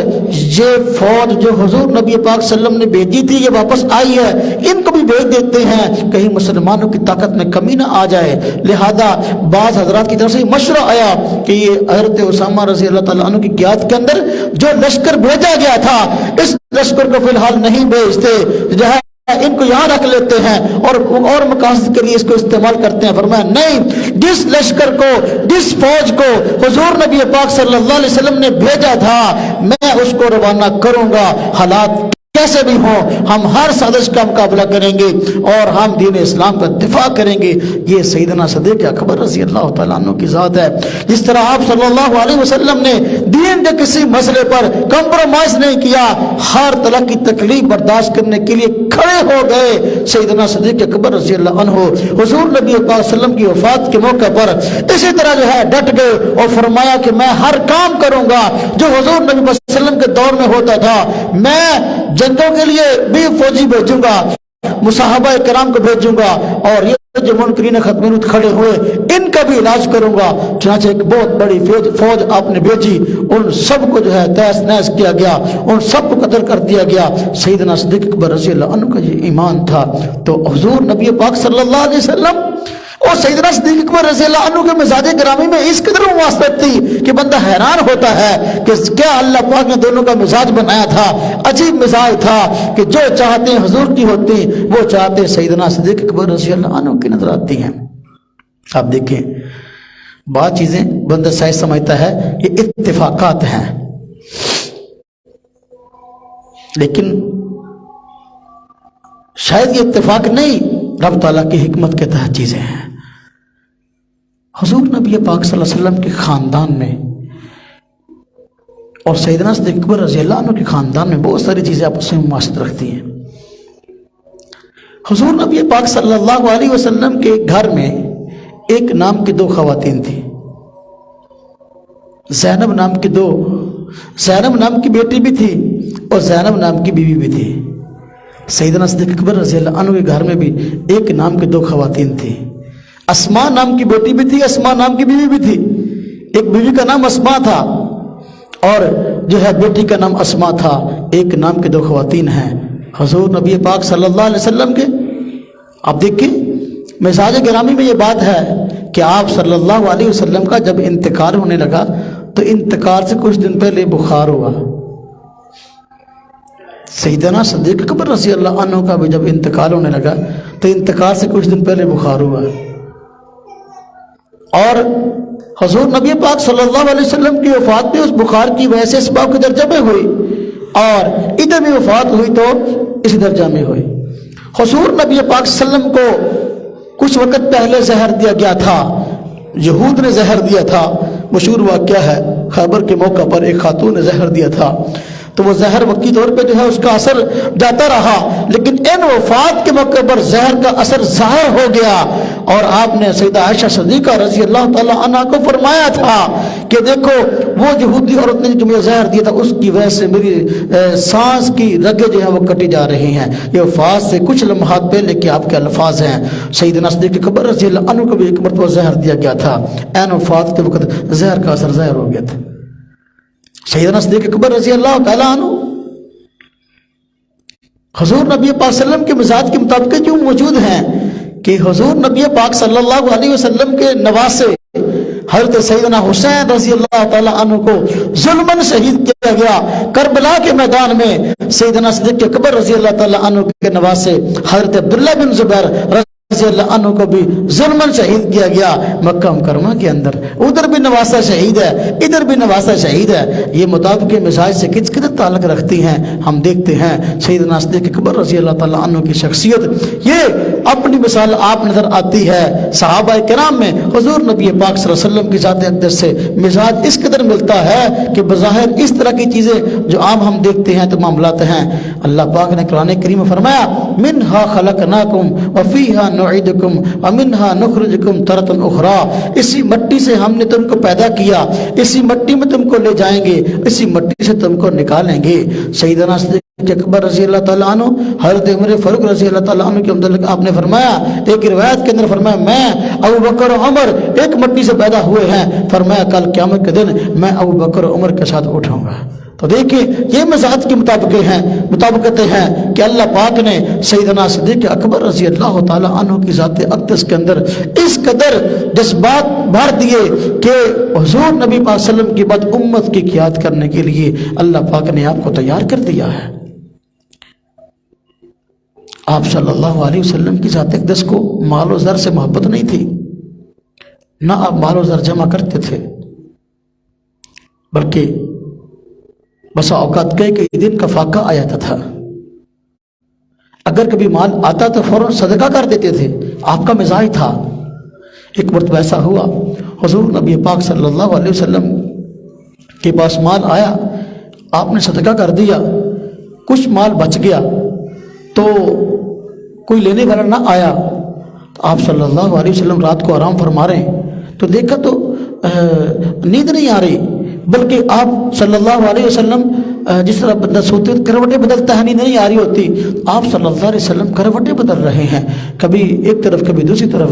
یہ فوج جو حضور نبی پاک صلی اللہ علیہ وسلم نے بھیجی تھی یہ واپس آئی ہے، ان کو بھی بھیج دیتے ہیں، کہیں مسلمانوں کی طاقت میں کمی نہ آ جائے۔ لہذا بعض حضرات کی طرف سے مشورہ آیا کہ یہ حضرت اسامہ رضی اللہ تعالیٰ عنہ کی قیادت کے اندر جو لشکر بھیجا گیا تھا، اس لشکر کو فی الحال نہیں بھیجتے، جو ہے ان کو یہاں رکھ لیتے ہیں اور مقاصد کے لیے اس کو استعمال کرتے ہیں۔ فرمایا نہیں، جس لشکر کو، جس فوج کو حضور نبی پاک صلی اللہ علیہ وسلم نے بھیجا تھا، میں اس کو روانہ کروں گا، حالات کیسے بھی ہوں، ہم ہر سازش کا مقابلہ کریں گے اور ہم دین اسلام کا دفاع کریں گے۔ یہ سیدنا صدیق اکبر رضی اللہ تعالیٰ عنہ کی ذات ہے۔ جس طرح آپ صلی اللہ علیہ وسلم نے دین کے کسی مسئلے پر کمپرومائز نہیں کیا، ہر طرح کی تکلیف برداشت کرنے کے لیے کھڑے ہو گئے، سیدنا صدیق اکبر رضی اللہ عنہ حضور نبی پاک صلی اللہ علیہ وسلم کی وفات کے موقع پر اسی طرح جو ہے ڈٹ گئے اور فرمایا کہ میں ہر کام کروں گا جو حضور نبی صلی اللہ علیہ وسلم کے دور میں ہوتا تھا، میں جنگوں کے لیے بھی فوجی بھیجوں گا، مصحابہ کرام کو بھیجوں گا، اور یہ جو منکرین ختم کھڑے ہوئے ان کا بھی علاج کروں گا۔ چنانچہ ایک بہت بڑی فوج آپ نے بھیجی، ان سب کو جو ہے تہس نہس کیا گیا، ان سب کو قتل کر دیا گیا۔ سیدنا صدیق اکبر رضی اللہ عنہ کا یہ ایمان تھا۔ تو حضور نبی پاک صلی اللہ علیہ وسلم اور سیدنا صدیق اکبر رضی اللہ عنہ کے مزاج گرامی میں اس قدر مواصلت تھی کہ بندہ حیران ہوتا ہے کہ کیا اللہ پاک نے دونوں کا مزاج بنایا تھا۔ عجیب مزاج تھا کہ جو چاہتے ہیں حضور کی ہوتی، وہ چاہتے سیدنا صدیق اکبر رضی اللہ عنہ کی نظر آتی ہیں۔ آپ دیکھیں بعض چیزیں بندہ سائز سمجھتا ہے یہ اتفاقات ہیں، لیکن شاید یہ اتفاق نہیں، رب تعالیٰ کی حکمت کے تحت چیزیں ہیں۔ حضور نبی پاک صلی اللہ علیہ وسلم کے خاندان میں اور سیدنا صدیق اکبر رضی اللہ عنہ کے خاندان میں بہت ساری چیزیں آپس میں مماثلت رکھتی ہیں۔ حضور نبی پاک صلی اللہ علیہ وسلم کے گھر میں ایک نام کی دو خواتین تھیں، زینب نام کی بیٹی بھی تھی اور زینب نام کی بیوی بھی تھی۔ سیدنا صدیق اکبر رضی اللہ عنہ کے گھر میں بھی ایک نام کی دو خواتین تھیں، اسماء نام کی بیٹی بھی تھی، اسماء نام کی بیوی بھی تھی۔ ایک بیوی کا نام اسماء تھا اور جو ہے بیٹی کا نام اسماء تھا، ایک نام کے دو خواتین ہیں حضور نبی پاک صلی اللہ علیہ وسلم کے۔ آپ دیکھیں مزاج گرامی میں یہ بات ہے کہ آپ صلی اللہ علیہ وسلم کا جب انتقال ہونے لگا تو انتقال سے کچھ دن پہلے بخار ہوا۔ سیدنا صدیق اکبر رضی اللہ عنہ کا بھی جب انتقال ہونے لگا تو انتقال سے کچھ دن پہلے بخار ہوا، اور حضور نبی پاک صلی اللہ علیہ وسلم کی وفات بھی اس بخار کی وجہ سے اسباب کے درجہ میں ہوئی، اور ادھر بھی وفات ہوئی تو اس درجہ میں ہوئی۔ حضور نبی پاک صلی اللہ علیہ وسلم کو کچھ وقت پہلے زہر دیا گیا تھا، یہود نے زہر دیا تھا۔ مشہور واقعہ ہے، خیبر کے موقع پر ایک خاتون نے زہر دیا تھا۔ تو وہ زہر وقتی طور پہ جو ہے اس کا اثر جاتا رہا، لیکن ان وفات کے موقع پر زہر کا اثر ظاہر ہو گیا، اور آپ نے سیدہ عائشہ صدیقہ رضی اللہ تعالی عنہا کو فرمایا تھا کہ دیکھو وہ یہودی عورت نے جو مجھے زہر دیا تھا اس کی وجہ سے میری سانس کی رگیں جو ہیں وہ کٹی جا رہی ہیں۔ یہ وفات سے کچھ لمحات پہلے کے آپ کے الفاظ ہیں۔ سیدنا صدیق اکبر رضی اللہ عنہ کو بھی ایک مرتبہ زہر دیا گیا تھا، عین وفات کے وقت زہر کا اثر ظاہر ہو گیا تھا۔ سیدنا صدیق اکبر رضی اللہ تعالیٰ عنہ حضور نبی پاک صلی اللہ علیہ وسلم کے مزاج کے مطابق کیوں موجود ہیں کہ حضور نبی پاک صلی اللہ علیہ وسلم کے نواسے حضرت سیدنا حسین رضی اللہ تعالیٰ عنہ کو ظلماً شہید کیا گیا کربلا کے میدان میں۔ سیدنا صدیق اکبر رضی اللہ تعالیٰ عنہ کے نواسے حضرت عبداللہ بن زبیر رضی اللہ عنہ کو بھی ظلماً شہید کیا گیا مکہ مکرمہ کے اندر۔ ادھر بھی نواسہ شہید ہے، ادھر بھی نواسہ شہید ہے۔ یہ مطابق مزاج سے کس قدر تعلق رکھتی ہیں ہم دیکھتے ہیں۔ سیدنا صدیق اکبر رضی اللہ تعالیٰ عنہ کی شخصیت یہ اپنی مثال آپ نظر آتی ہے صحابہ کرام میں۔ حضور نبی پاک صلی اللہ علیہ وسلم کی ذات اقدس سے مزاج اس قدر ملتا ہے کہ بظاہر اس طرح کی چیزیں جو عام ہم دیکھتے ہیں تو معاملات ہیں۔ اللہ پاک نے قرآن کریم میں فرمایا منہا خلقناکم وفیہا نعیدکم ومنہا نخرجکم تارۃ اخری، اسی مٹی سے ہم نے تم کو پیدا کیا، اسی مٹی میں تم کو لے جائیں گے، اسی مٹی سے تم کو نکالیں گے۔ سیدنا صدیق اکبر رضی اللہ تعالیٰ عنہ حضرت عمر فاروق رضی اللہ تعالیٰ عنہ کے متعلق آپ نے فرمایا، ایک روایت کے اندر فرمایا میں ابو بکر و عمر ایک مٹی سے پیدا ہوئے ہیں، فرمایا کل قیامت کے دن میں ابو بکر و عمر کے ساتھ اٹھوں گا۔ تو دیکھیں یہ مزاج کی مطابقتیں ہیں کہ اللہ پاک نے سیدنا صدیق اکبر رضی اللہ تعالیٰ عنہ کی ذات اقدس کے اندر اس قدر جذبات بھر دیے کہ حضور نبی پاک صلی اللہ علیہ وسلم کی بعد امت کی قیادت کرنے کے لیے اللہ پاک نے آپ کو تیار کر دیا ہے۔ آپ صلی اللہ علیہ وسلم کی ذات اقدس کو مال و زر سے محبت نہیں تھی، نہ آپ مال و زر جمع کرتے تھے، بلکہ بسا اوقات کئی دن کا فاقہ آ جاتا تھا، اگر کبھی مال آتا تو فوراً صدقہ کر دیتے تھے، آپ کا مزاج تھا۔ ایک مرتبہ ایسا ہوا حضور نبی پاک صلی اللہ علیہ وسلم کے پاس مال آیا، آپ نے صدقہ کر دیا، کچھ مال بچ گیا تو کوئی لینے والا نہ آیا، تو آپ صلی اللہ علیہ وسلم رات کو آرام فرما رہے ہیں تو دیکھا تو نیند نہیں آ رہی، بلکہ آپ صلی اللہ علیہ وسلم جس طرح بندہ سوتے کروٹیں بدلتا ہے، نیند نہیں آ رہی ہوتی، آپ صلی اللہ علیہ وسلم کروٹیں بدل رہے ہیں، کبھی ایک طرف کبھی دوسری طرف۔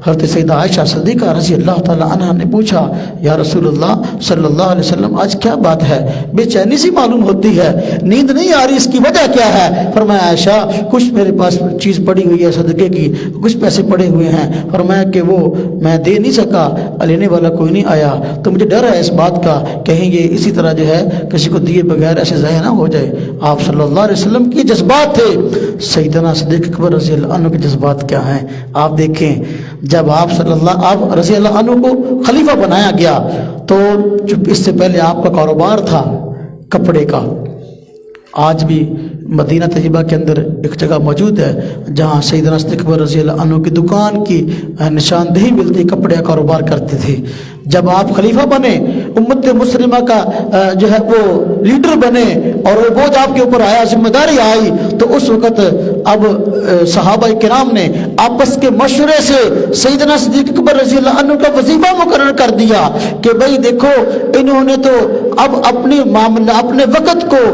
حضرت سیدہ عائشہ صدیقہ رضی اللہ تعالیٰ عنہ نے پوچھا یا رسول اللہ صلی اللہ علیہ وسلم آج کیا بات ہے، بے چینی سی معلوم ہوتی ہے، نیند نہیں آ رہی، اس کی وجہ کیا ہے؟ فرمایا عائشہ کچھ میرے پاس چیز پڑی ہوئی ہے صدقے کی، کچھ پیسے پڑے ہوئے ہیں، فرمایا کہ وہ میں دے نہیں سکا، لینے والا کوئی نہیں آیا، تو مجھے ڈر ہے اس بات کا کہیں یہ اسی طرح جو ہے کسی کو دیے بغیر ایسے ضائع نہ ہو جائے۔ آپ صلی اللہ علیہ وسلم کی جذبات تھے، سیدنا صدیق اکبر رضی اللہ عنہ کے جذبات کیا ہیں آپ دیکھیں۔ جب آپ رضی اللہ عنہ کو خلیفہ بنایا گیا تو اس سے پہلے آپ کا کاروبار تھا کپڑے کا، آج بھی مدینہ طیبہ کے اندر ایک جگہ موجود ہے جہاں سیدنا صدیق اکبر رضی اللہ عنہ کی دکان کی نشاندہی ملتی، کپڑے کا کاروبار کرتے تھے۔ جب آپ خلیفہ بنے، امت مسلمہ کا جو ہے وہ لیڈر بنے اور وہ بوجھ آپ کے اوپر آیا، ذمہ داری آئی، تو اس وقت اب صحابہ کرام نے آپس کے مشورے سے سیدنا صدیق اکبر رضی اللہ عنہ کا وظیفہ مقرر کر دیا کہ بھئی دیکھو انہوں نے تو اب اپنے وقت کو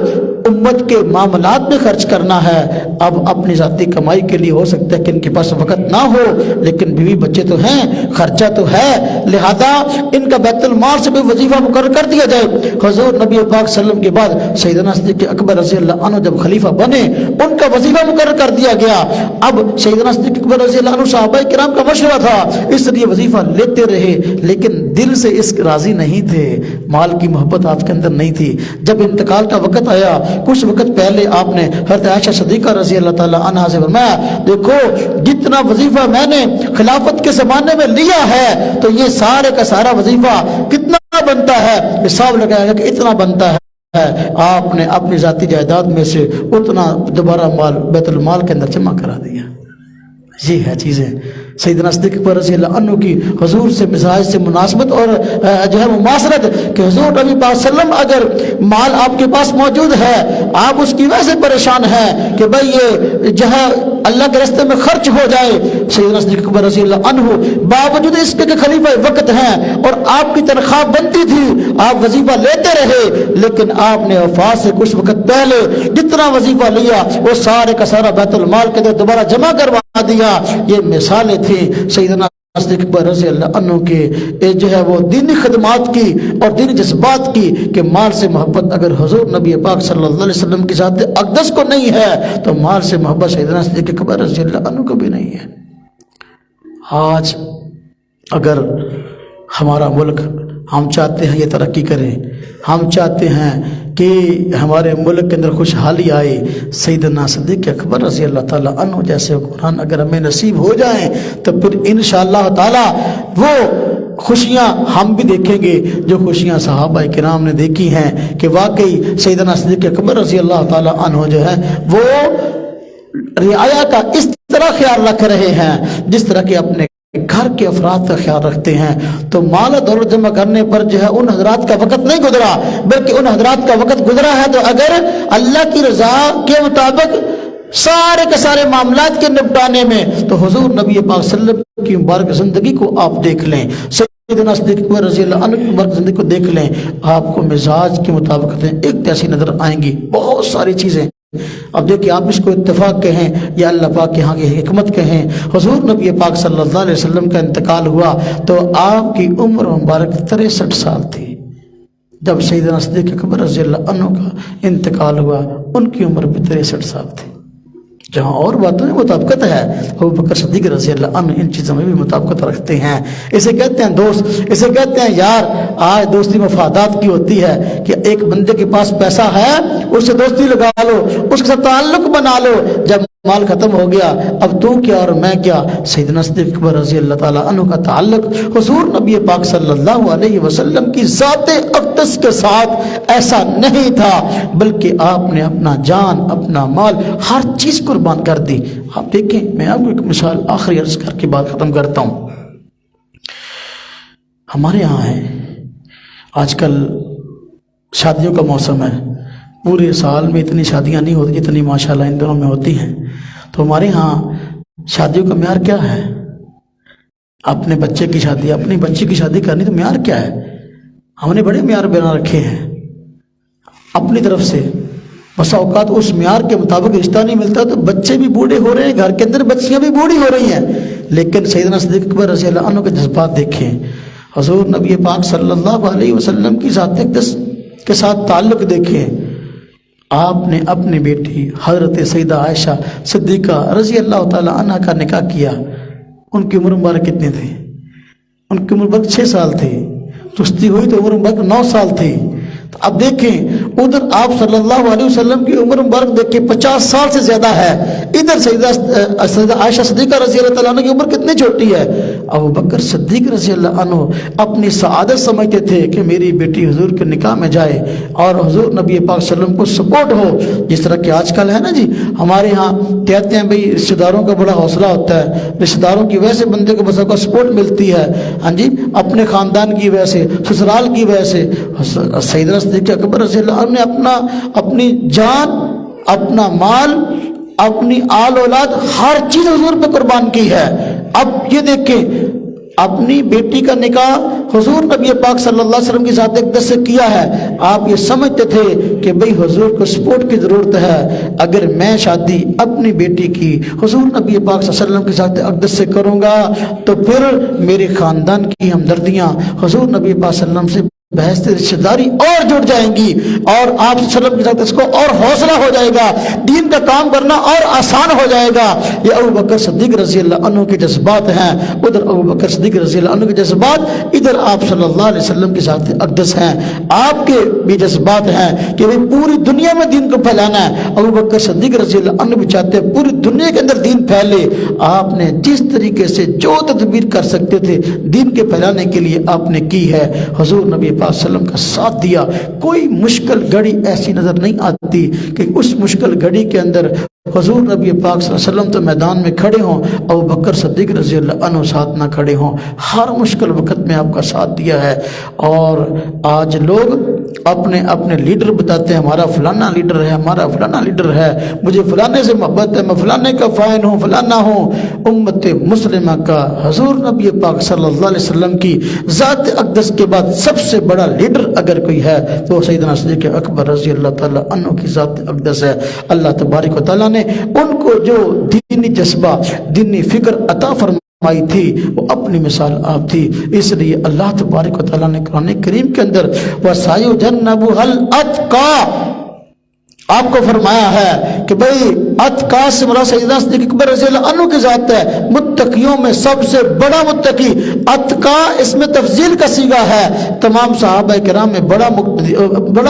امت کے معاملات میں خرچ کرنا ہے، اب اپنی ذاتی کمائی کے لیے ہو سکتا ہے کہ ان کے پاس وقت نہ ہو، لیکن بیوی بچے تو ہیں، خرچہ تو ہے، لہذا ان کا بیت المال سے بھی وظیفہ مقرر کر دیا جائے۔ حضور نبی پاک صلی اللہ علیہ وسلم کے بعد سیدنا صدیق اکبر رضی اللہ عنہ جب خلیفہ بنے ان کا وظیفہ مقرر کر دیا گیا۔ اب سیدنا صدیق اکبر رضی اللہ عنہ صحابہ کرام کا مشورہ تھا، اس لیے وظیفہ لیتے رہے، لیکن دل سے اس راضی نہیں تھے، مال کی محبت آپ کے اندر نہیں تھی۔ جب انتقال کا وقت آیا، کچھ وقت پہلے آپ نے حضرت عائشہ صدیقہ رضی اللہ تعالیٰ عنہا سے فرمایا دیکھو جتنا وظیفہ میں نے خلافت کے زمانے میں لیا ہے تو یہ سارے کا سارا وظیفہ کتنا بنتا ہے، حساب لگایا کہ اتنا بنتا ہے۔ آپ نے اپنی ذاتی جائیداد میں سے اتنا دوبارہ مال بیت المال کے اندر جمع کرا دیا۔ یہ ہے چیزیں سیدنا صدیق اکبر رضی اللہ عنہ کی حضور سے مزاج سے مناسبت اور جو ہے مماثلت، کہ حضور نبی پاک صلی اللہ علیہ وسلم اگر مال آپ کے پاس موجود ہے، آپ اس کی وجہ سے پریشان ہیں کہ بھائی یہ جو ہے اللہ کے راستے میں خرچ ہو جائے، سیدنا صدیق اکبر رضی اللہ عنہ باوجود اس کے کہ خلیفہ وقت ہیں اور آپ کی تنخواہ بنتی تھی، آپ وظیفہ لیتے رہے، لیکن آپ نے وفات سے کچھ وقت پہلے جتنا وظیفہ لیا وہ سارے کا سارا بیت المال کے اندر دوبارہ جمع کروا دیا۔ یہ مثالیں تھیں سیدنا صدیق اکبر رضی اللہ عنہ کے جو ہے وہ دینی خدمات کی اور دینی جذبات کی، کہ مال سے محبت اگر حضور نبی پاک صلی اللہ علیہ وسلم کی ذات اقدس کو نہیں ہے تو مال سے محبت سیدنا صدیق اکبر رضی اللہ عنہ کو بھی نہیں ہے۔ آج اگر ہمارا ملک، ہم چاہتے ہیں یہ ترقی کرے، ہم چاہتے ہیں کہ ہمارے ملک کے اندر خوشحالی آئے، سیدنا صدیق اکبر رضی اللہ تعالیٰ عنہ جیسے قرآن اگر ہمیں نصیب ہو جائیں تو پھر انشاءاللہ تعالیٰ وہ خوشیاں ہم بھی دیکھیں گے جو خوشیاں صحابہ کرام نے دیکھی ہیں، کہ واقعی سیدنا صدیق اکبر رضی اللہ تعالیٰ عنہ جو ہے وہ رعایا کا اس طرح خیال رکھ رہے ہیں جس طرح کہ اپنے گھر کے افراد کا خیال رکھتے ہیں۔ تو مال و دولت جمع کرنے پر جو ہے ان حضرات کا وقت نہیں گزرا، بلکہ ان حضرات کا وقت گزرا ہے تو اگر اللہ کی رضا کے مطابق سارے کے سارے معاملات کے نپٹانے میں، تو حضور نبی پاک صلی اللہ علیہ وسلم کی مبارک زندگی کو آپ دیکھ لیں، سیدنا صدیق اکبر رضی اللہ عنہ کی مبارک زندگی کو دیکھ لیں، آپ کو مزاج کے مطابق ایک جیسی نظر آئیں گی بہت ساری چیزیں۔ اب دیکھیں آپ اس کو اتفاق کہیں یا اللہ پاک کے ہاں کی حکمت کہیں، حضور نبی پاک صلی اللہ علیہ وسلم کا انتقال ہوا تو آپ کی عمر مبارک 63 سال تھی۔ جب سیدنا صدیق اکبر رضی اللہ عنہ کا انتقال ہوا ان کی عمر بھی 63 سال تھی۔ جہاں اور باتوں میں مطابقت ہے، ابو بکر صدیق رضی اللہ عنہ ان چیزوں میں بھی مطابقت رکھتے ہیں۔ اسے کہتے ہیں دوست، اسے کہتے ہیں یار۔ آج دوستی مفادات کی ہوتی ہے کہ ایک بندے کے پاس پیسہ ہے اس سے دوستی لگا لو، اس کے ساتھ تعلق بنا لو، جب مال ختم ہو گیا اب تو کیا اور میں کیا۔ سیدنا صدیق اکبر رضی اللہ تعالیٰ عنہ کا تعلق حضور نبی پاک صلی اللہ علیہ وسلم کی ذات اقدس کے ساتھ ایسا نہیں تھا، بلکہ آپ نے اپنا جان، اپنا مال، ہر چیز قربان کر دی۔ آپ دیکھیں، میں آپ کو ایک مثال آخری عرض کر کے بات ختم کرتا ہوں۔ ہمارے یہاں ہے آج کل شادیوں کا موسم ہے، پورے سال میں اتنی شادیاں نہیں ہوتی جتنی ماشاءاللہ ان دنوں میں ہوتی ہیں۔ تو ہمارے ہاں شادیوں کا معیار کیا ہے؟ اپنے بچے کی شادی، اپنی بچی کی شادی کرنی تو معیار کیا ہے؟ ہم نے بڑے معیار بنا رکھے ہیں اپنی طرف سے۔ بسا اوقات اس معیار کے مطابق رشتہ نہیں ملتا تو بچے بھی بوڑھے ہو رہے ہیں، گھر کے اندر بچیاں بھی بوڑھی ہو رہی ہیں۔ لیکن سیدنا صدیق اکبر رضی اللہ عنہ کے جذبات دیکھیں، حضور نبی پاک صلی اللہ علیہ وسلم کی ذات اقدس کے ساتھ تعلق دیکھیں۔ آپ نے اپنی بیٹی حضرت سیدہ عائشہ صدیقہ رضی اللہ تعالی عنہ کا نکاح کیا۔ ان کی عمر مبارک کتنی تھی؟ ان کی عمر مبارک 6 سال تھی، چستی ہوئی تو عمر مبارک 9 سال تھی۔ تو اب دیکھیں ادھر آپ صلی اللہ علیہ وسلم کی عمر مبارک دیکھیں 50 سال سے زیادہ ہے، ادھر سیدہ عائشہ صدیقہ رضی اللہ تعالیٰ عنہ کی عمر کتنی چھوٹی ہے۔ ابو بکر صدیق رضی اللہ عنہ اپنی سعادت سمجھتے تھے کہ میری بیٹی حضور کے نکاح میں جائے اور حضور نبی پاک صلی اللہ علیہ وسلم کو سپورٹ ہو، جس طرح کہ آج کل ہے نا جی، ہمارے ہاں کہتے ہیں بھئی رشتہ داروں کا بڑا حوصلہ ہوتا ہے، رشتہ داروں کی وجہ سے بندے کو بس کا سپورٹ ملتی ہے، ہاں جی، اپنے خاندان کی وجہ سے، سسرال کی وجہ سے۔ سیدنا صدیق اکبر رضی اللہ عنہ نے اپنی جان، اپنا مال، اپنی آل اولاد، ہر چیز حضور پہ قربان کی ہے۔ اب یہ دیکھیں اپنی بیٹی کا نکاح حضور نبی پاک صلی اللہ علیہ وسلم کی ذات اقدس سے کیا ہے۔ آپ یہ سمجھتے تھے کہ بھئی حضور کو سپورٹ کی ضرورت ہے، اگر میں شادی اپنی بیٹی کی حضور نبی پاک صلی اللہ علیہ وسلم کی ذات اقدس سے کروں گا تو پھر میرے خاندان کی ہمدردیاں حضور نبی پاک صلی اللہ علیہ وسلم سے بحث رشتہ داری اور جڑ جائیں گی، اور آپ صلی اللہ علیہ وسلم کے ساتھ اس کو اور حوصلہ ہو جائے گا، دین کا کام کرنا اور آسان ہو جائے گا۔ یہ ابو بکر صدیق رضی اللہ عنہ کے جذبات ہیں، ادھر ابو بکر صدیق رضی اللہ عنہ کے جذبات، ادھر آپ صلی اللہ علیہ وسلم کی ذات اقدس ہیں، آپ کے بھی جذبات ہیں کہ وہ پوری دنیا میں دین کو پھیلانا ہے۔ ابو بکر صدیق رضی اللہ عنہ بھی چاہتے ہیں پوری دنیا کے اندر دین پھیلے۔ آپ نے جس طریقے سے جو تدبیر کر سکتے تھے دین کے پھیلانے کے لیے آپ نے کی ہے، حضور نبی پاک صلی اللہ علیہ وسلم کا ساتھ دیا۔ کوئی مشکل گھڑی ایسی نظر نہیں آتی کہ اس مشکل گھڑی کے اندر حضور نبی پاک صلی اللہ علیہ وسلم تو میدان میں کھڑے ہوں، ابو بکر صدیق رضی اللہ عنہ ساتھ نہ کھڑے ہوں، ہر مشکل وقت میں آپ کا ساتھ دیا ہے۔ اور آج لوگ اپنے اپنے لیڈر بتاتے ہیں، ہمارا فلانا لیڈر ہے، ہمارا فلانا لیڈر ہے، مجھے فلانے سے محبت ہے، میں فلانے کا فائن ہوں، فلانا ہوں۔ امت مسلمہ کا حضور نبی پاک صلی اللہ علیہ وسلم کی ذات اقدس کے بعد سب سے بڑا لیڈر اگر کوئی ہے تو سیدنا صدیق اکبر رضی اللہ تعالیٰ عنہ کی ذات اقدس ہے۔ اللہ تبارک و تعالیٰ نے ان کو جو دینی جذبہ، دینی فکر عطا فرمائی تھی وہ اپنی مثال آپ تھی۔ اس لیے اللہ تبارک و تعالیٰ نے قرآن کریم کے اندر وَسَيُجَنَّبُهَا الْأَتْقَى آپ کو فرمایا ہے کہ بھئی اتقا سے مراد سیدنا صدیق اکبر رضی اللہ عنہ کی ذات ہے، متقیوں میں سب سے بڑا متقی۔ اتقا اس میں تفضیل کا صیغہ ہے، تمام صحابہ کرام میں بڑا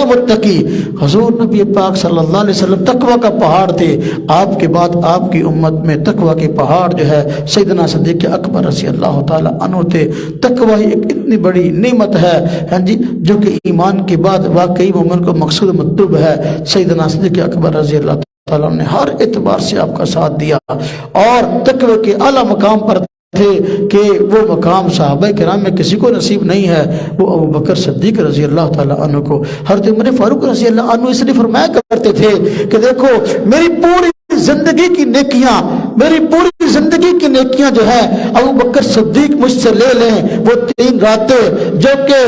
متقی حضور نبی پاک صلی اللہ علیہ وسلم تقوی کا پہاڑ تھے۔ آپ کے بعد آپ کی امت میں تقوی کے پہاڑ جو ہے سیدنا صدیق اکبر رضی اللہ تعالی عنہ تھے۔ تقوی ایک اتنی بڑی نعمت ہے ہاں جی، جو کہ ایمان کے بعد واقعی مومن کو مقصود مطلوب ہے۔ سیدنا صدیق اکبر رضی اللہ تعالیٰ نے ہر اعتبار سے آپ کا ساتھ دیا اور تقوی کے اعلیٰ مقام پر تھے کہ وہ مقام صحابہ کرام میں کسی کو نصیب نہیں ہے، وہ ابو بکر صدیق رضی اللہ تعالیٰ عنہ کو۔ حضرت عمر فاروق رضی اللہ عنہ اس لیے فرمایا کرتے تھے کہ دیکھو میری پوری زندگی کی نیکیاں، میری پوری زندگی کی نیکیاں جو ہے ابو بکر صدیق مجھ سے لے لیں۔ وہ 3 راتیں جو کہ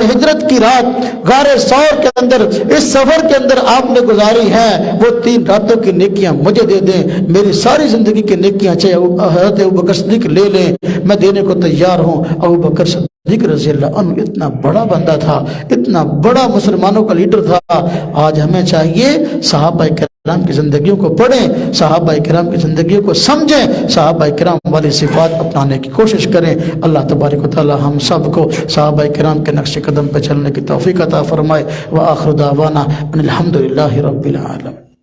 ہجرت کی رات غار ثور کے اندر اس سفر کے اندر آپ نے گزاری ہیں، وہ 3 راتوں کی نیکیاں مجھے دے دیں، میری ساری زندگی کی نیکیاں چاہے حضرت ابو بکر صدیق لے لیں، میں دینے کو تیار ہوں۔ ابو بکر صدیق رضی اللہ عنہ اتنا بڑا بندہ تھا، اتنا بڑا مسلمانوں کا لیڈر تھا۔ آج ہمیں چاہیے صحابہ کرام کی زندگیوں کو پڑھیں، صحابہ کرام کی زندگیوں کو سمجھیں، صحابہ کرام والی صفات اپنانے کی کوشش کریں۔ اللہ تبارک و تعالی ہم سب کو صحابہ کرام کے نقش قدم پہ چلنے کی توفیق عطا فرمائے۔ وآخر دعوانا ان الحمد للہ رب العالمین۔